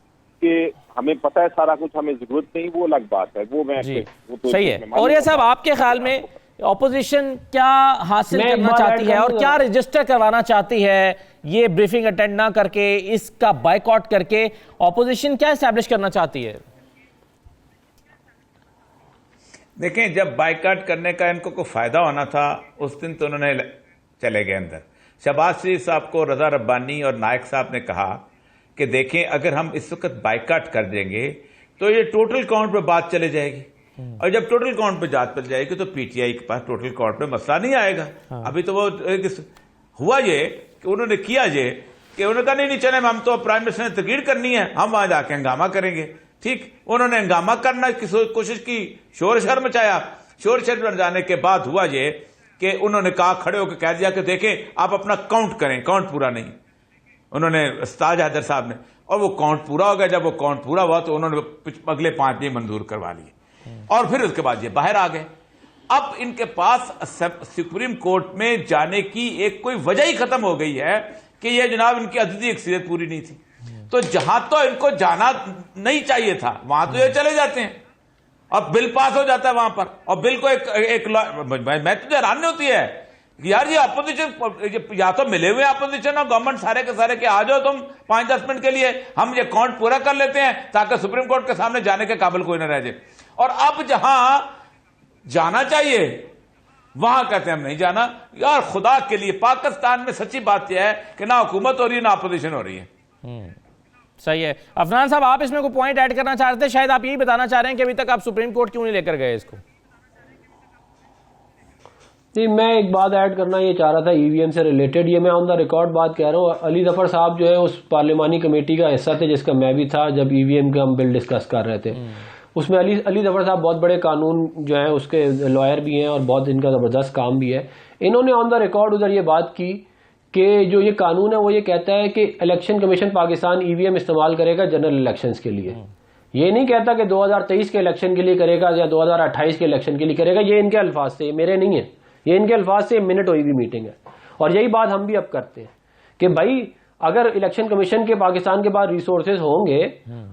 कि हमें पता है सारा कुछ, हमें जरूरत नहीं, वो अलग बात है, वो मैं जी वो तो सही है। और ये साहब, आपके ख्याल में ऑपोजिशन क्या हासिल मैं एक करना बात चाहती ऐड है कर और दूं क्या रजिस्टर करवाना चाहती है? ये ब्रीफिंग अटेंड ना करके, इसका बायकॉट करके ऑपोजिशन क्या एस्टैब्लिश करना चाहती है? देखें, जब बाइकाट करने का इनको कोई फायदा होना था उस दिन तो उन्होंने चले गए अंदर। शहबाज शरीफ साहब को रजा रब्बानी और नायक साहब ने कहा कि देखें, अगर हम इस वक्त बाइकाट कर देंगे तो ये टोटल काउंट पे बात चले जाएगी, और जब टोटल काउंट पे बात चल जाएगी तो पीटीआई के पास टोटल काउंट पे मसला नहीं आएगा। अभी तो वो हुआ ये कि उन्होंने किया ये कि उन्होंने कहा नहीं चले, हम तो प्राइम मिनिस्टर ने तकरीर करनी है, हम वहां जाके हंगामा करेंगे। ठीक, उन्होंने हंगामा करना की कोशिश की, शोर शर मचाया। शोर शर मचाने के बाद हुआ ये कि उन्होंने कहा, खड़े होकर कह दिया कि देखें आप अपना काउंट करें, काउंट पूरा नहीं। उन्होंने उस्ताद हैदर साहब ने, और वो काउंट पूरा हो गया। जब वो काउंट पूरा हुआ तो उन्होंने अगले 5 दिन मंजूर करवा लिए, और फिर उसके बाद ये बाहर आ गए। अब इनके पास सुप्रीम कोर्ट में जाने की एक कोई वजह ही खत्म हो गई है कि ये जनाब इनकी अददी अक्सरियत पूरी नहीं थी। तो जहां तो इनको जाना नहीं चाहिए था वहां तो ये चले जाते हैं, और बिल पास हो जाता है वहां पर, और बिल को एक मैं तो हैरान नहीं होती है यार, ये अपोजिशन या तो मिले हुए अपोजिशन और गवर्नमेंट सारे के सारे के आ जाओ तुम 5-10 मिनट के लिए, हम ये काउंट पूरा कर लेते हैं ताकि सुप्रीम कोर्ट के सामने जाने के काबिल कोई ना रह जाए। और अब जहां जाना चाहिए वहां कहते हैं हम नहीं जाना। यार खुदा के लिए, पाकिस्तान में सच्ची बात यह है कि ना हुकूमत हो रही है ना अपोजिशन हो रही है। सही है। अफनान साहब, आप इसमें कोई पॉइंट ऐड करना चाह रहे थे? शायद आप यही बताना चाह रहे हैं कि अभी तक आप सुप्रीम कोर्ट क्यों नहीं लेकर गए इसको? नहीं, मैं एक बात ऐड करना ये चाह रहा था ईवीएम से रिलेटेड। ये मैं ऑन द रिकॉर्ड बात कह रहा हूँ। अली जफर साहब जो है उस पार्लिमानी कमेटी का हिस्सा थे जिसका मैं भी था, जब ईवीएम का हम बिल डिस्कस कर रहे थे। उसमें अली जफर साहब बहुत बड़े कानून जो है उसके लॉयर भी हैं और बहुत इनका ज़बरदस्त काम भी है। इन्होंने ऑन द रिकॉर्ड उधर ये बात की कि जो ये कानून है वो ये कहता है कि इलेक्शन कमीशन पाकिस्तान ईवीएम इस्तेमाल करेगा जनरल इलेक्शंस के लिए। ये नहीं कहता कि 2023 के इलेक्शन के लिए करेगा या 2028 के इलेक्शन के लिए करेगा। ये इनके अल्फाज से, मेरे नहीं है, ये इनके अल्फाज से मिनट हुई हुई मीटिंग है। और यही बात हम भी अब करते हैं कि भाई अगर इलेक्शन कमीशन के पाकिस्तान के पास रिसोर्सेज होंगे,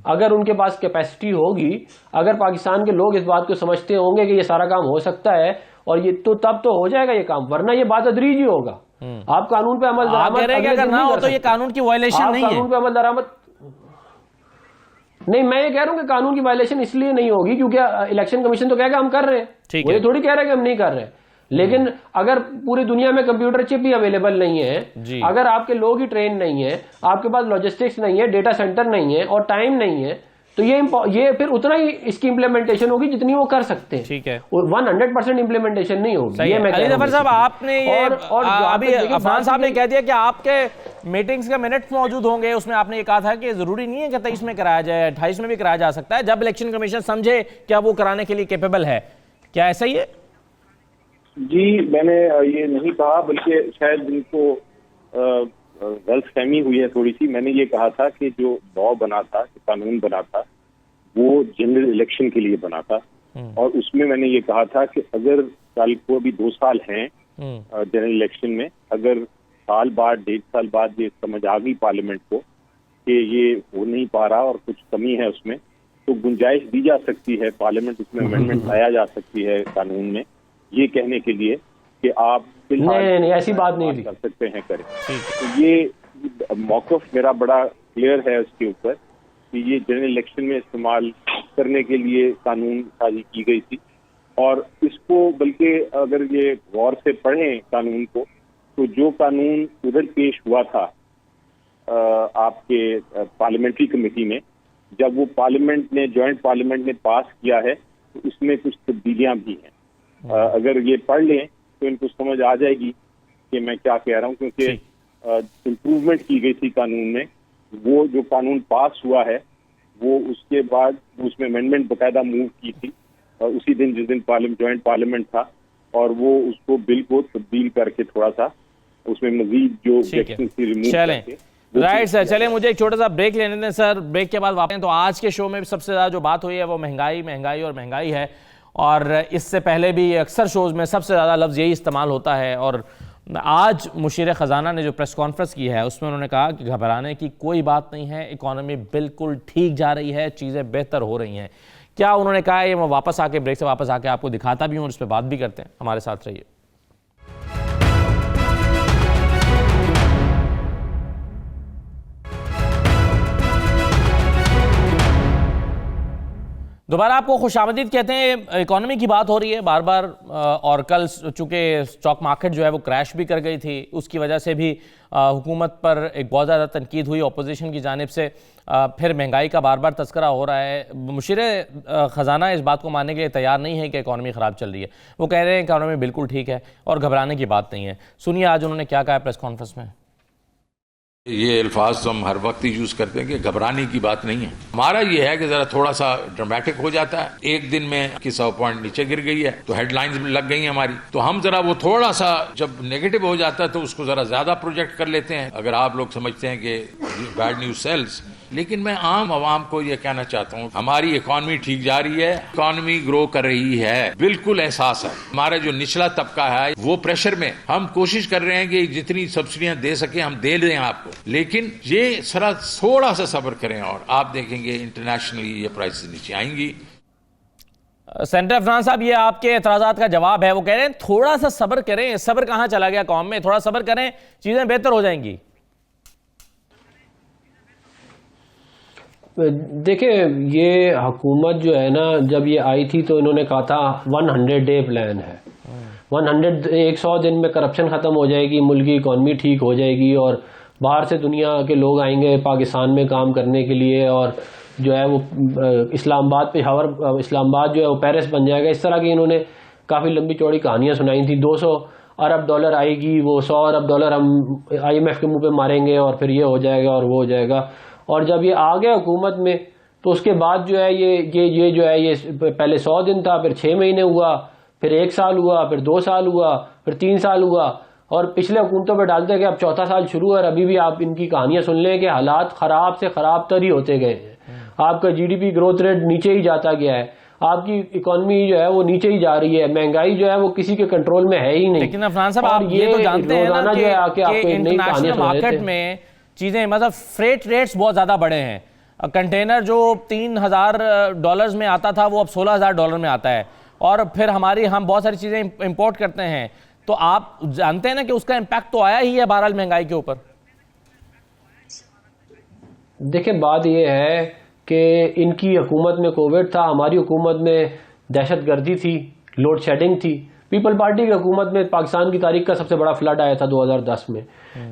अगर उनके पास कैपेसिटी होगी, अगर पाकिस्तान के लोग इस बात को समझते होंगे कि ये सारा काम हो सकता है और ये तो तब तो हो जाएगा ये काम, वरना ये बात अदरीज ही होगा। आप कानून पे अमल दरामद अगर ना हो तो ये कानून की वायलेशन नहीं है। कानून पे अमल दरामद नहीं, मैं ये कह रहा हूं कि कानून की वायलेशन इसलिए नहीं होगी क्योंकि इलेक्शन कमीशन तो कहेगा हम कर रहे हैं, वो ये थोड़ी कह रहे हैं कि हम नहीं कर रहे। लेकिन अगर पूरी दुनिया में कंप्यूटर चिप ही अवेलेबल नहीं है, अगर आपके लोग ही ट्रेन नहीं है, आपके पास लॉजिस्टिक्स नहीं है, डेटा सेंटर नहीं है और टाइम नहीं है, तो ये फिर उतना ही इसकी इंप्लीमेंटेशन होगी जितनी वो कर सकते हैं। ठीक है, 100% इंप्लीमेंटेशन नहीं होगी। ये मैं अली जफर साहब, आपने ये अभी अफनान साहब ने कह दिया कि आपके मीटिंग्स के मिनट्स मौजूद होंगे, उसमें आपने ये कहा था कि जरूरी नहीं है कि 23 में कराया जाए, 28 में भी कराया जा सकता है जब इलेक्शन कमीशन समझे क्या वो कराने के लिए कैपेबल है। क्या ऐसा ही है? जी, मैंने ये नहीं कहा, बल्कि शायद इनको गलतफहमी हुई है थोड़ी सी। मैंने ये कहा था कि जो लॉ बना था, जो कानून बना था, वो जनरल इलेक्शन के लिए बना था, और उसमें मैंने ये कहा था कि अगर कल को अभी 2 साल हैं जनरल इलेक्शन में, अगर साल बाद 1.5 साल बाद ये समझ आ गई पार्लियामेंट को कि ये हो नहीं पा रहा और कुछ कमी है उसमें, तो गुंजाइश दी जा सकती है, पार्लियामेंट उसमें अमेंडमेंट लाया जा सकती है कानून में, ये कहने के लिए कि आप नहीं ऐसी बात नहीं कर सकते हैं, करें। तो ये मौक़िफ़ मेरा बड़ा क्लियर है उसके ऊपर कि ये जनरल इलेक्शन में इस्तेमाल करने के लिए कानून साजी की गई थी, और इसको बल्कि अगर ये गौर से पढ़ें कानून को, तो जो कानून उधर पेश हुआ था आपके पार्लियामेंट्री कमेटी में, जब वो पार्लियामेंट ने, जॉइंट पार्लियामेंट ने पास किया है, तो उसमें कुछ तब्दीलियां भी हैं। अगर ये पढ़ लें तो इनको समझ आ जाएगी कि मैं क्या कह रहा हूँ, क्योंकि इम्प्रूवमेंट की गई थी कानून में। वो जो कानून पास हुआ है वो उसके बाद उसमें अमेंडमेंट बाकायदा मूव की थी उसी दिन जिस दिन जॉइंट पार्लियामेंट था, और वो उसको बिल को तब्दील करके थोड़ा सा उसमें मजीद जो ऑब्जेक्शंस थी रिमूव करके। राइट सर, चले मुझे एक छोटा सा ब्रेक लेने दें सर, ब्रेक के बाद वापस। तो आज के शो में सबसे ज़्यादा जो बात हुई है वो महंगाई और महंगाई है, और इससे पहले भी अक्सर शोज़ में सबसे ज़्यादा लफ्ज़ यही इस्तेमाल होता है। और आज मुशीर ख़जाना ने जो प्रेस कॉन्फ्रेंस की है उसमें उन्होंने कहा कि घबराने की कोई बात नहीं है, इकॉनमी बिल्कुल ठीक जा रही है, चीज़ें बेहतर हो रही हैं। क्या उन्होंने कहा है ये मैं वापस आके ब्रेक से वापस आके आपको दिखाता भी हूँ और इस पर बात भी करते हैं। हमारे साथ रहिए। दोबारा आपको खुशामदीद कहते हैं। इकोनॉमी की बात हो रही है बार बार, और कल चूंकि स्टॉक मार्केट जो है वो क्रैश भी कर गई थी, उसकी वजह से भी हुकूमत पर एक बहुत ज़्यादा तनकीद हुई अपोजिशन की जानिब से। फिर महंगाई का बार बार तस्करा हो रहा है। मुशीर ख़जाना इस बात को मानने के लिए तैयार नहीं है कि इकोनॉमी ख़राब चल रही है। वो कह रहे हैं इकोनॉमी बिल्कुल ठीक है और घबराने की बात नहीं है। सुनिए आज उन्होंने क्या कहा प्रेस कॉन्फ्रेंस में। ये अल्फाज तो हम हर वक्त ही यूज करते हैं कि घबराने की बात नहीं है। हमारा ये है कि जरा थोड़ा सा ड्रामेटिक हो जाता है, एक दिन में 100 पॉइंट नीचे गिर गई है तो हेडलाइंस भी लग गई हमारी, तो हम जरा वो थोड़ा सा जब नेगेटिव हो जाता है तो उसको जरा ज्यादा प्रोजेक्ट कर लेते हैं। अगर आप लोग समझते हैं कि बैड न्यूज सेल्स, लेकिन मैं आम आवाम को ये कहना चाहता हूँ हमारी इकॉनमी ठीक जा रही है, इकॉनमी ग्रो कर रही है, बिल्कुल एहसास है। हमारा जो निचला तबका है वो प्रेशर में, हम कोशिश कर रहे हैं कि जितनी सब्सिडियां दे सके हम दे रहे हैं आपको, लेकिन ये सरा थोड़ा सा सब्र करें और आप देखेंगे इंटरनेशनली ये प्राइसेस नीचे आएंगी। सेनेटर अफनान साहब, ये आपके एतराज़ात का जवाब है। वो कह रहे हैं थोड़ा सा सब्र करें। सब्र कहाँ चला गया कौम में? थोड़ा सब्र करें, चीजें बेहतर हो जाएंगी। देखिए, ये हुकूमत जो है ना, जब ये आई थी तो इन्होंने कहा था 100 डे प्लान है। 100 दिन में करप्शन ख़त्म हो जाएगी, मुल्क की इकॉनमी ठीक हो जाएगी और बाहर से दुनिया के लोग आएंगे पाकिस्तान में काम करने के लिए, और जो है वो इस्लामाबाद पे इस्लामाबाद जो है वो पेरिस बन जाएगा। इस तरह की इन्होंने काफ़ी लंबी चौड़ी कहानियाँ सुनाई थी। 200 अरब डॉलर आएगी, वो 100 अरब डॉलर हम IMF के मुंह पे मारेंगे और फिर ये हो जाएगा और वो हो जाएगा। और जब ये आ गया हुकूमत में तो उसके बाद जो है ये जो है ये पहले 100 दिन था, फिर 6 महीने हुआ, फिर 1 साल हुआ, फिर 2 साल हुआ, फिर 3 साल हुआ, और पिछले हुकूमतों पर डालते कि अब चौथा साल शुरू है और अभी भी आप इनकी कहानियां सुन लें कि हालात खराब से खराब तर ही होते गए हैं। आपका GDP ग्रोथ रेट नीचे ही जाता गया है, आपकी इकोनॉमी जो है वो नीचे ही जा रही है, महंगाई जो है वो किसी के कंट्रोल में है ही नहीं। लेकिन अफनान साहब, आप ये तो जानते हैं ना जो है आके आपको इंटरनेशनल मार्केट में चीजें, मतलब फ्रेट रेट्स बहुत ज्यादा बढ़े हैं। कंटेनर जो $3000 में आता था वो अब $16000 में आता है, और फिर हम बहुत सारी चीजें इंपोर्ट करते हैं। तो आप जानते हैं ना कि उसका इम्पैक्ट तो आया ही है बहरहाल महंगाई के ऊपर। देखिए, बात यह है कि इनकी हुकूमत में कोविड था, हमारी हुकूमत में दहशतगर्दी थी, लोड शेडिंग थी। पीपल पार्टी की हुकूमत में पाकिस्तान की तारीख का सबसे बड़ा फ्लड आया था 2010 में।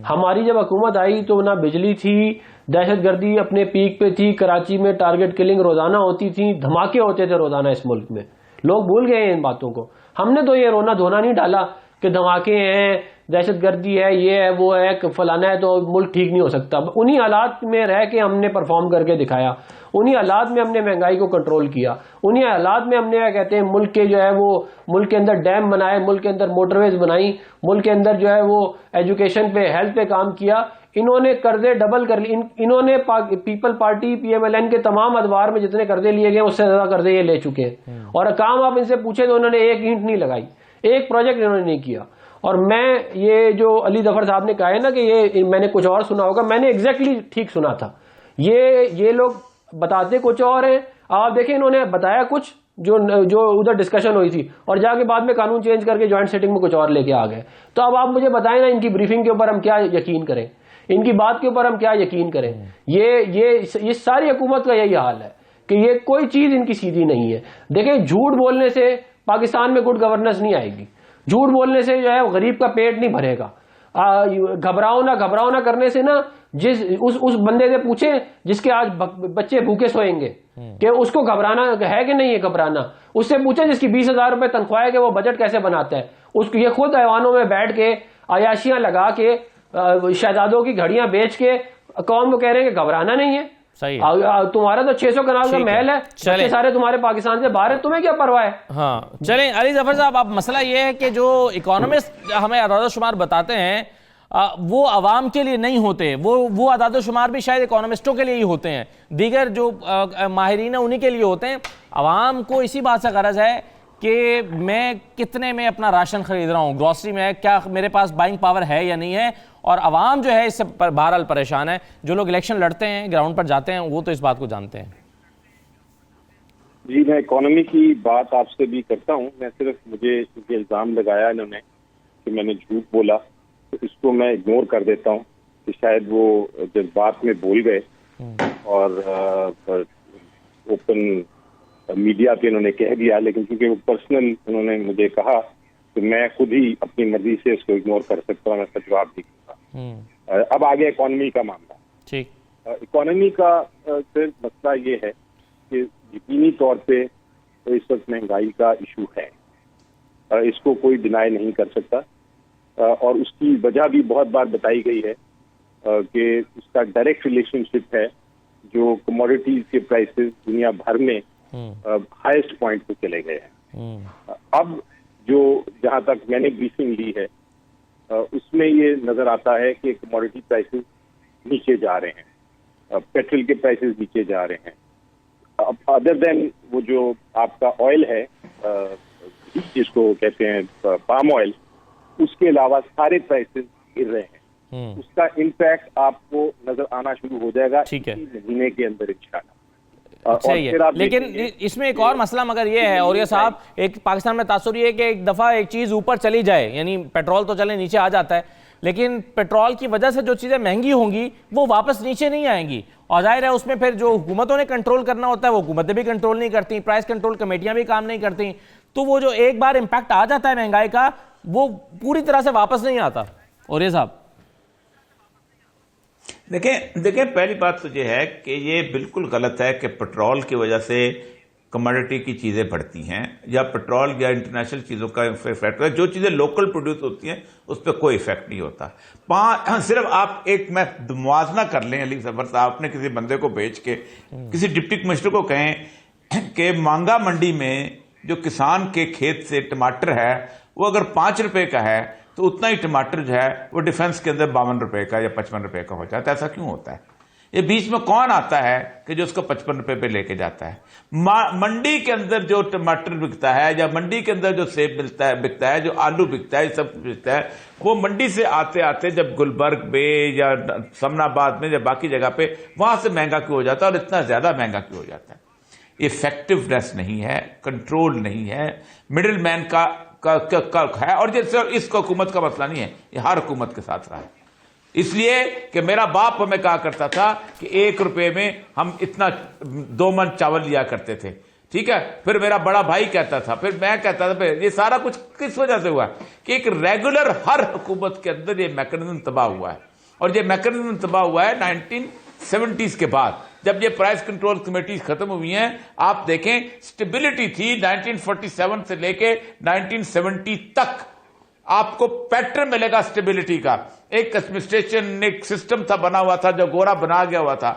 हमारी जब हुकूमत आई तो ना बिजली थी, दहशतगर्दी अपने पीक पे थी, कराची में टारगेट किलिंग रोजाना होती थी, धमाके होते थे रोजाना इस मुल्क में। लोग भूल गए हैं इन बातों को। हमने तो ये रोना धोना नहीं डाला कि धमाके हैं, दहशतगर्दी है, ये है, वो है, फलाना है, तो मुल्क ठीक नहीं हो सकता। उन्हीं हालात में रह के हमने परफॉर्म करके दिखाया, उन्हीं हालात में हमने महंगाई को कंट्रोल किया, उन्हीं हालात में हमने क्या कहते हैं मुल्क के जो है वो मुल्क के अंदर डैम बनाए, मुल्क के अंदर मोटरवेज बनाई, मुल्क के अंदर जो है वो एजुकेशन पे, हेल्थ पे काम किया। इन्होंने कर्जे डबल कर लिए। इन्होंने पीपल पार्टी PMLN के तमाम अदवार में जितने कर्जे लिए गए उससे ज्यादा कर्जे ये ले चुके हैं, और काम आप इनसे पूछे तो उन्होंने एक ईंट नहीं लगाई, एक प्रोजेक्ट इन्होंने नहीं किया। और मैं ये जो अली जफर साहब ने कहा है ना कि ये मैंने कुछ और सुना होगा, मैंने एग्जैक्टली ठीक सुना था। ये लोग बताते कुछ और हैं, आप देखें इन्होंने बताया कुछ जो उधर डिस्कशन हुई थी, और जाके बाद में कानून चेंज करके ज्वाइंट सेटिंग में कुछ और लेके आ गए। तो अब आप मुझे बताएं ना, इनकी ब्रीफिंग के ऊपर हम क्या यकीन करें, इनकी बात के ऊपर हम क्या यकीन करें? ये सारी हुकूमत का यही हाल है कि ये कोई चीज इनकी सीधी नहीं है। देखिए, झूठ बोलने से पाकिस्तान में गुड गवर्नेंस नहीं आएगी, झूठ बोलने से जो है गरीब का पेट नहीं भरेगा। घबराओ ना करने से ना, उस बंदे से पूछे जिसके आज बच्चे भूखे सोएंगे कि उसको घबराना है कि नहीं है घबराना। उससे पूछे जिसकी 20,000 रुपए तनख्वाह है कि वो बजट कैसे बनाता है। उसको ये खुद ऐवानों में बैठ के अयाशियां लगा के शहजादों की घड़ियां बेच के कौम को कह रहे हैं कि घबराना नहीं है। सही तुम्हारा तो 600 कनाल का महल है, बच्चे सारे तुम्हारे पाकिस्तान से बाहर है, तुम्हें क्या परवाह है? हाँ, चलें अली जफर साहब, अब मसला ये है कि जो इकोनॉमिस्ट हमें अदाद शुमार बताते हैं वो आवाम के लिए नहीं होते, वो अदाद शुमार भी शायद इकोनॉमिस्टों के लिए ही होते हैं, दीगर जो माहिरीन है उन्हीं के लिए होते हैं। आवाम को इसी बात से गरज है कि मैं कितने में अपना राशन खरीद रहा हूँ, ग्रॉसरी में, क्या मेरे पास बाइंग पावर है या नहीं है। और आवाम जो है इससे बहरहाल परेशान है। जो लोग इलेक्शन लड़ते हैं, ग्राउंड पर जाते हैं, वो तो इस बात को जानते हैं। जी, मैं इकोनॉमी की बात आपसे भी करता हूँ। मैं सिर्फ मुझे इल्ज़ाम लगाया इन्होंने कि मैंने झूठ बोला, तो इसको मैं इग्नोर कर देता हूँ कि शायद वो जज्बात में बोल गए और ओपन मीडिया पे इन्होंने कह दिया, लेकिन क्योंकि वो पर्सनल उन्होंने मुझे कहा तो मैं खुद ही अपनी मर्जी से इसको इग्नोर कर सकता हूँ, मैं इसका जवाब नहीं दूंगा। अब आगे इकोनॉमी का मामला। ठीक, इकोनॉमी का सिर्फ मसला ये है कि यकीनी तौर पे तो इस वक्त महंगाई का इशू है, इसको कोई डिनाई नहीं कर सकता, और उसकी वजह भी बहुत बार बताई गई है कि उसका डायरेक्ट रिलेशनशिप है जो कमोडिटीज के प्राइसेस दुनिया भर में हाईएस्ट पॉइंट पे चले गए हैं। अब जो जहां तक मैंने ब्रीफिंग ली है उसमें ये नजर आता है कि कमोडिटी प्राइसेस नीचे जा रहे हैं, पेट्रोल के प्राइसेस नीचे जा रहे हैं। अब अदर देन वो जो आपका ऑयल है जिसको कहते हैं पाम ऑयल, उसके अलावा सारे प्राइसेस गिर रहे हैं। उसका इम्पैक्ट आपको नजर आना शुरू हो जाएगा इसी महीने के अंदर इंशाल्लाह। सही है, लेकिन इसमें एक और मसला मगर ये है, और ये साहब, एक पाकिस्तान में तासुर ये है कि एक दफ़ा एक चीज़ ऊपर चली जाए, यानी पेट्रोल तो चले नीचे आ जाता है, लेकिन पेट्रोल की वजह से जो चीज़ें महंगी होंगी वो वापस नीचे नहीं आएंगी। और जाहिर है उसमें फिर जो हुकूमतों ने कंट्रोल करना होता है वो हुकूमतें भी कंट्रोल नहीं करती, प्राइस कंट्रोल कमेटियाँ भी काम नहीं करती, तो वो जो एक बार इम्पैक्ट आ जाता है महंगाई का वो पूरी तरह से वापस नहीं आता। और ये साहब देखें पहली बात तो ये है कि ये बिल्कुल गलत है कि पेट्रोल की वजह से कमोडिटी की चीज़ें बढ़ती हैं या पेट्रोल या इंटरनेशनल चीज़ों का इफेक्ट होता है। जो चीज़ें लोकल प्रोड्यूस होती हैं उस पर कोई इफेक्ट नहीं होता। सिर्फ आप एक मैं मुआवजा कर लें, अली जफर साहब अपने किसी बंदे को भेज के किसी डिप्टी कमिश्नर को कहें कि मांगा मंडी में जो किसान के खेत से टमाटर है वो अगर 5 रुपए का है तो उतना ही टमाटर जो है वो डिफेंस के अंदर 52 रुपए का या 55 रुपए का हो जाता है। ऐसा क्यों होता है? ये बीच में कौन आता है कि जो उसको 55 रुपए पे लेके जाता है? मंडी के अंदर जो टमाटर बिकता है या मंडी के अंदर जो सेब बिकता है, जो आलू बिकता है, ये सब बिकता है, वो मंडी से आते आते जब गुलबर्ग में या समनाबाद में या बाकी जगह पे वहां से महंगा क्यों हो जाता है और इतना ज्यादा महंगा क्यों हो जाता है? इफेक्टिवनेस नहीं है, कंट्रोल नहीं है, मिडिल मैन का है। और जैसे इस हुकूमत का मसला नहीं है, ये हर हुकूमत के साथ रहा है। इसलिए कि मेरा बाप हमें कहा करता था कि 1 रुपए में हम इतना 2 मन चावल लिया करते थे, ठीक है। फिर मेरा बड़ा भाई कहता था, फिर मैं कहता था। फिर ये सारा कुछ किस वजह से हुआ कि एक रेगुलर हर हुकूमत के अंदर ये मैकेनिज्म तबाह हुआ है। और ये मैकेनिज्म तबाह हुआ है 1970s के बाद, जब ये प्राइस कंट्रोल कमेटीज खत्म हुई हैं। आप देखें स्टेबिलिटी थी 1947 से लेके 1970 तक, आपको पैटर्न मिलेगा स्टेबिलिटी का। एक एडमिनिस्ट्रेशन, एक सिस्टम था बना हुआ था जो गोरा बना गया हुआ था,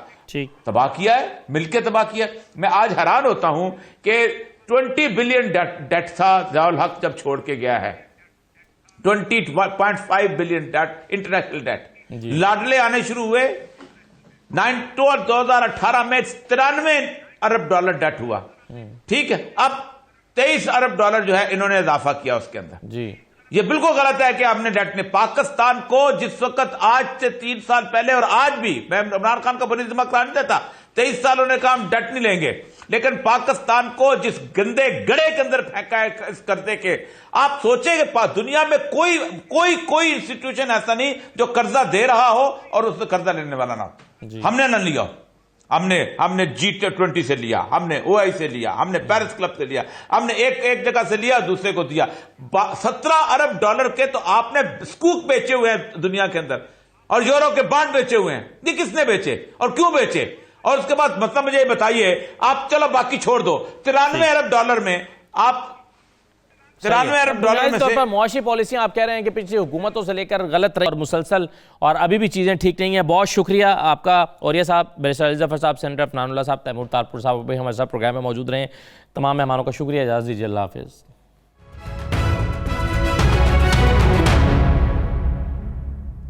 तबाह किया है, मिलकर तबाह किया। मैं आज हैरान होता हूं कि 20 बिलियन डेट था ज़ियाउल हक जब छोड़ के गया है, 20.5 बिलियन डेट, इंटरनेशनल डेट। लाडले आने शुरू हुए 2018 में 93 अरब डॉलर डेट हुआ, ठीक है। अब 23 अरब डॉलर जो है इन्होंने इजाफा किया उसके अंदर जी। ये बिल्कुल गलत है कि आपने डेट ने पाकिस्तान को जिस वक्त आज से 3 साल पहले और आज भी मैं इमरान खान का बनी दिमाग कराने देता, 23 साल उन्होंने कहा हम डेट नहीं लेंगे, लेकिन पाकिस्तान को जिस गंदे गड़े के अंदर फेंका है इस कर्जे के, आप सोचेंगे दुनिया में कोई इंस्टीट्यूशन ऐसा नहीं जो कर्जा दे रहा हो और उससे कर्जा लेने वाला ना हो। हमने ना लिया, हमने G20 से लिया, हमने OI से लिया, हमने पेरिस क्लब से लिया, हमने एक जगह से लिया दूसरे को दिया। 17 अरब डॉलर के तो आपने स्कूक बेचे हुए हैं दुनिया के अंदर, और यूरो के बांड बेचे हुए हैं। ये किसने बेचे और क्यों बेचे? और उसके बाद मतलब मुझे ये बताइए, आप चलो बाकी छोड़ दो, 93 अरब डॉलर में आप 93 अरब डॉलर में तौर पर मुआशी पॉलिसियां आप कह रहे हैं कि पिछली हुकूमतों से लेकर गलत रही और मुसलसल, और अभी भी चीज़ें ठीक नहीं है। बहुत शुक्रिया आपका। और ये साहब, बैरिस्टर अली जफर साहब, सेनेटर फनानुल्लाह साहब, तैमूर तारपुर साहब भी हमारे साथ प्रोग्राम में मौजूद रहे। तमाम मेहमानों का शुक्रिया। इजाज़त दीजिए, अल्लाह हाफिज़।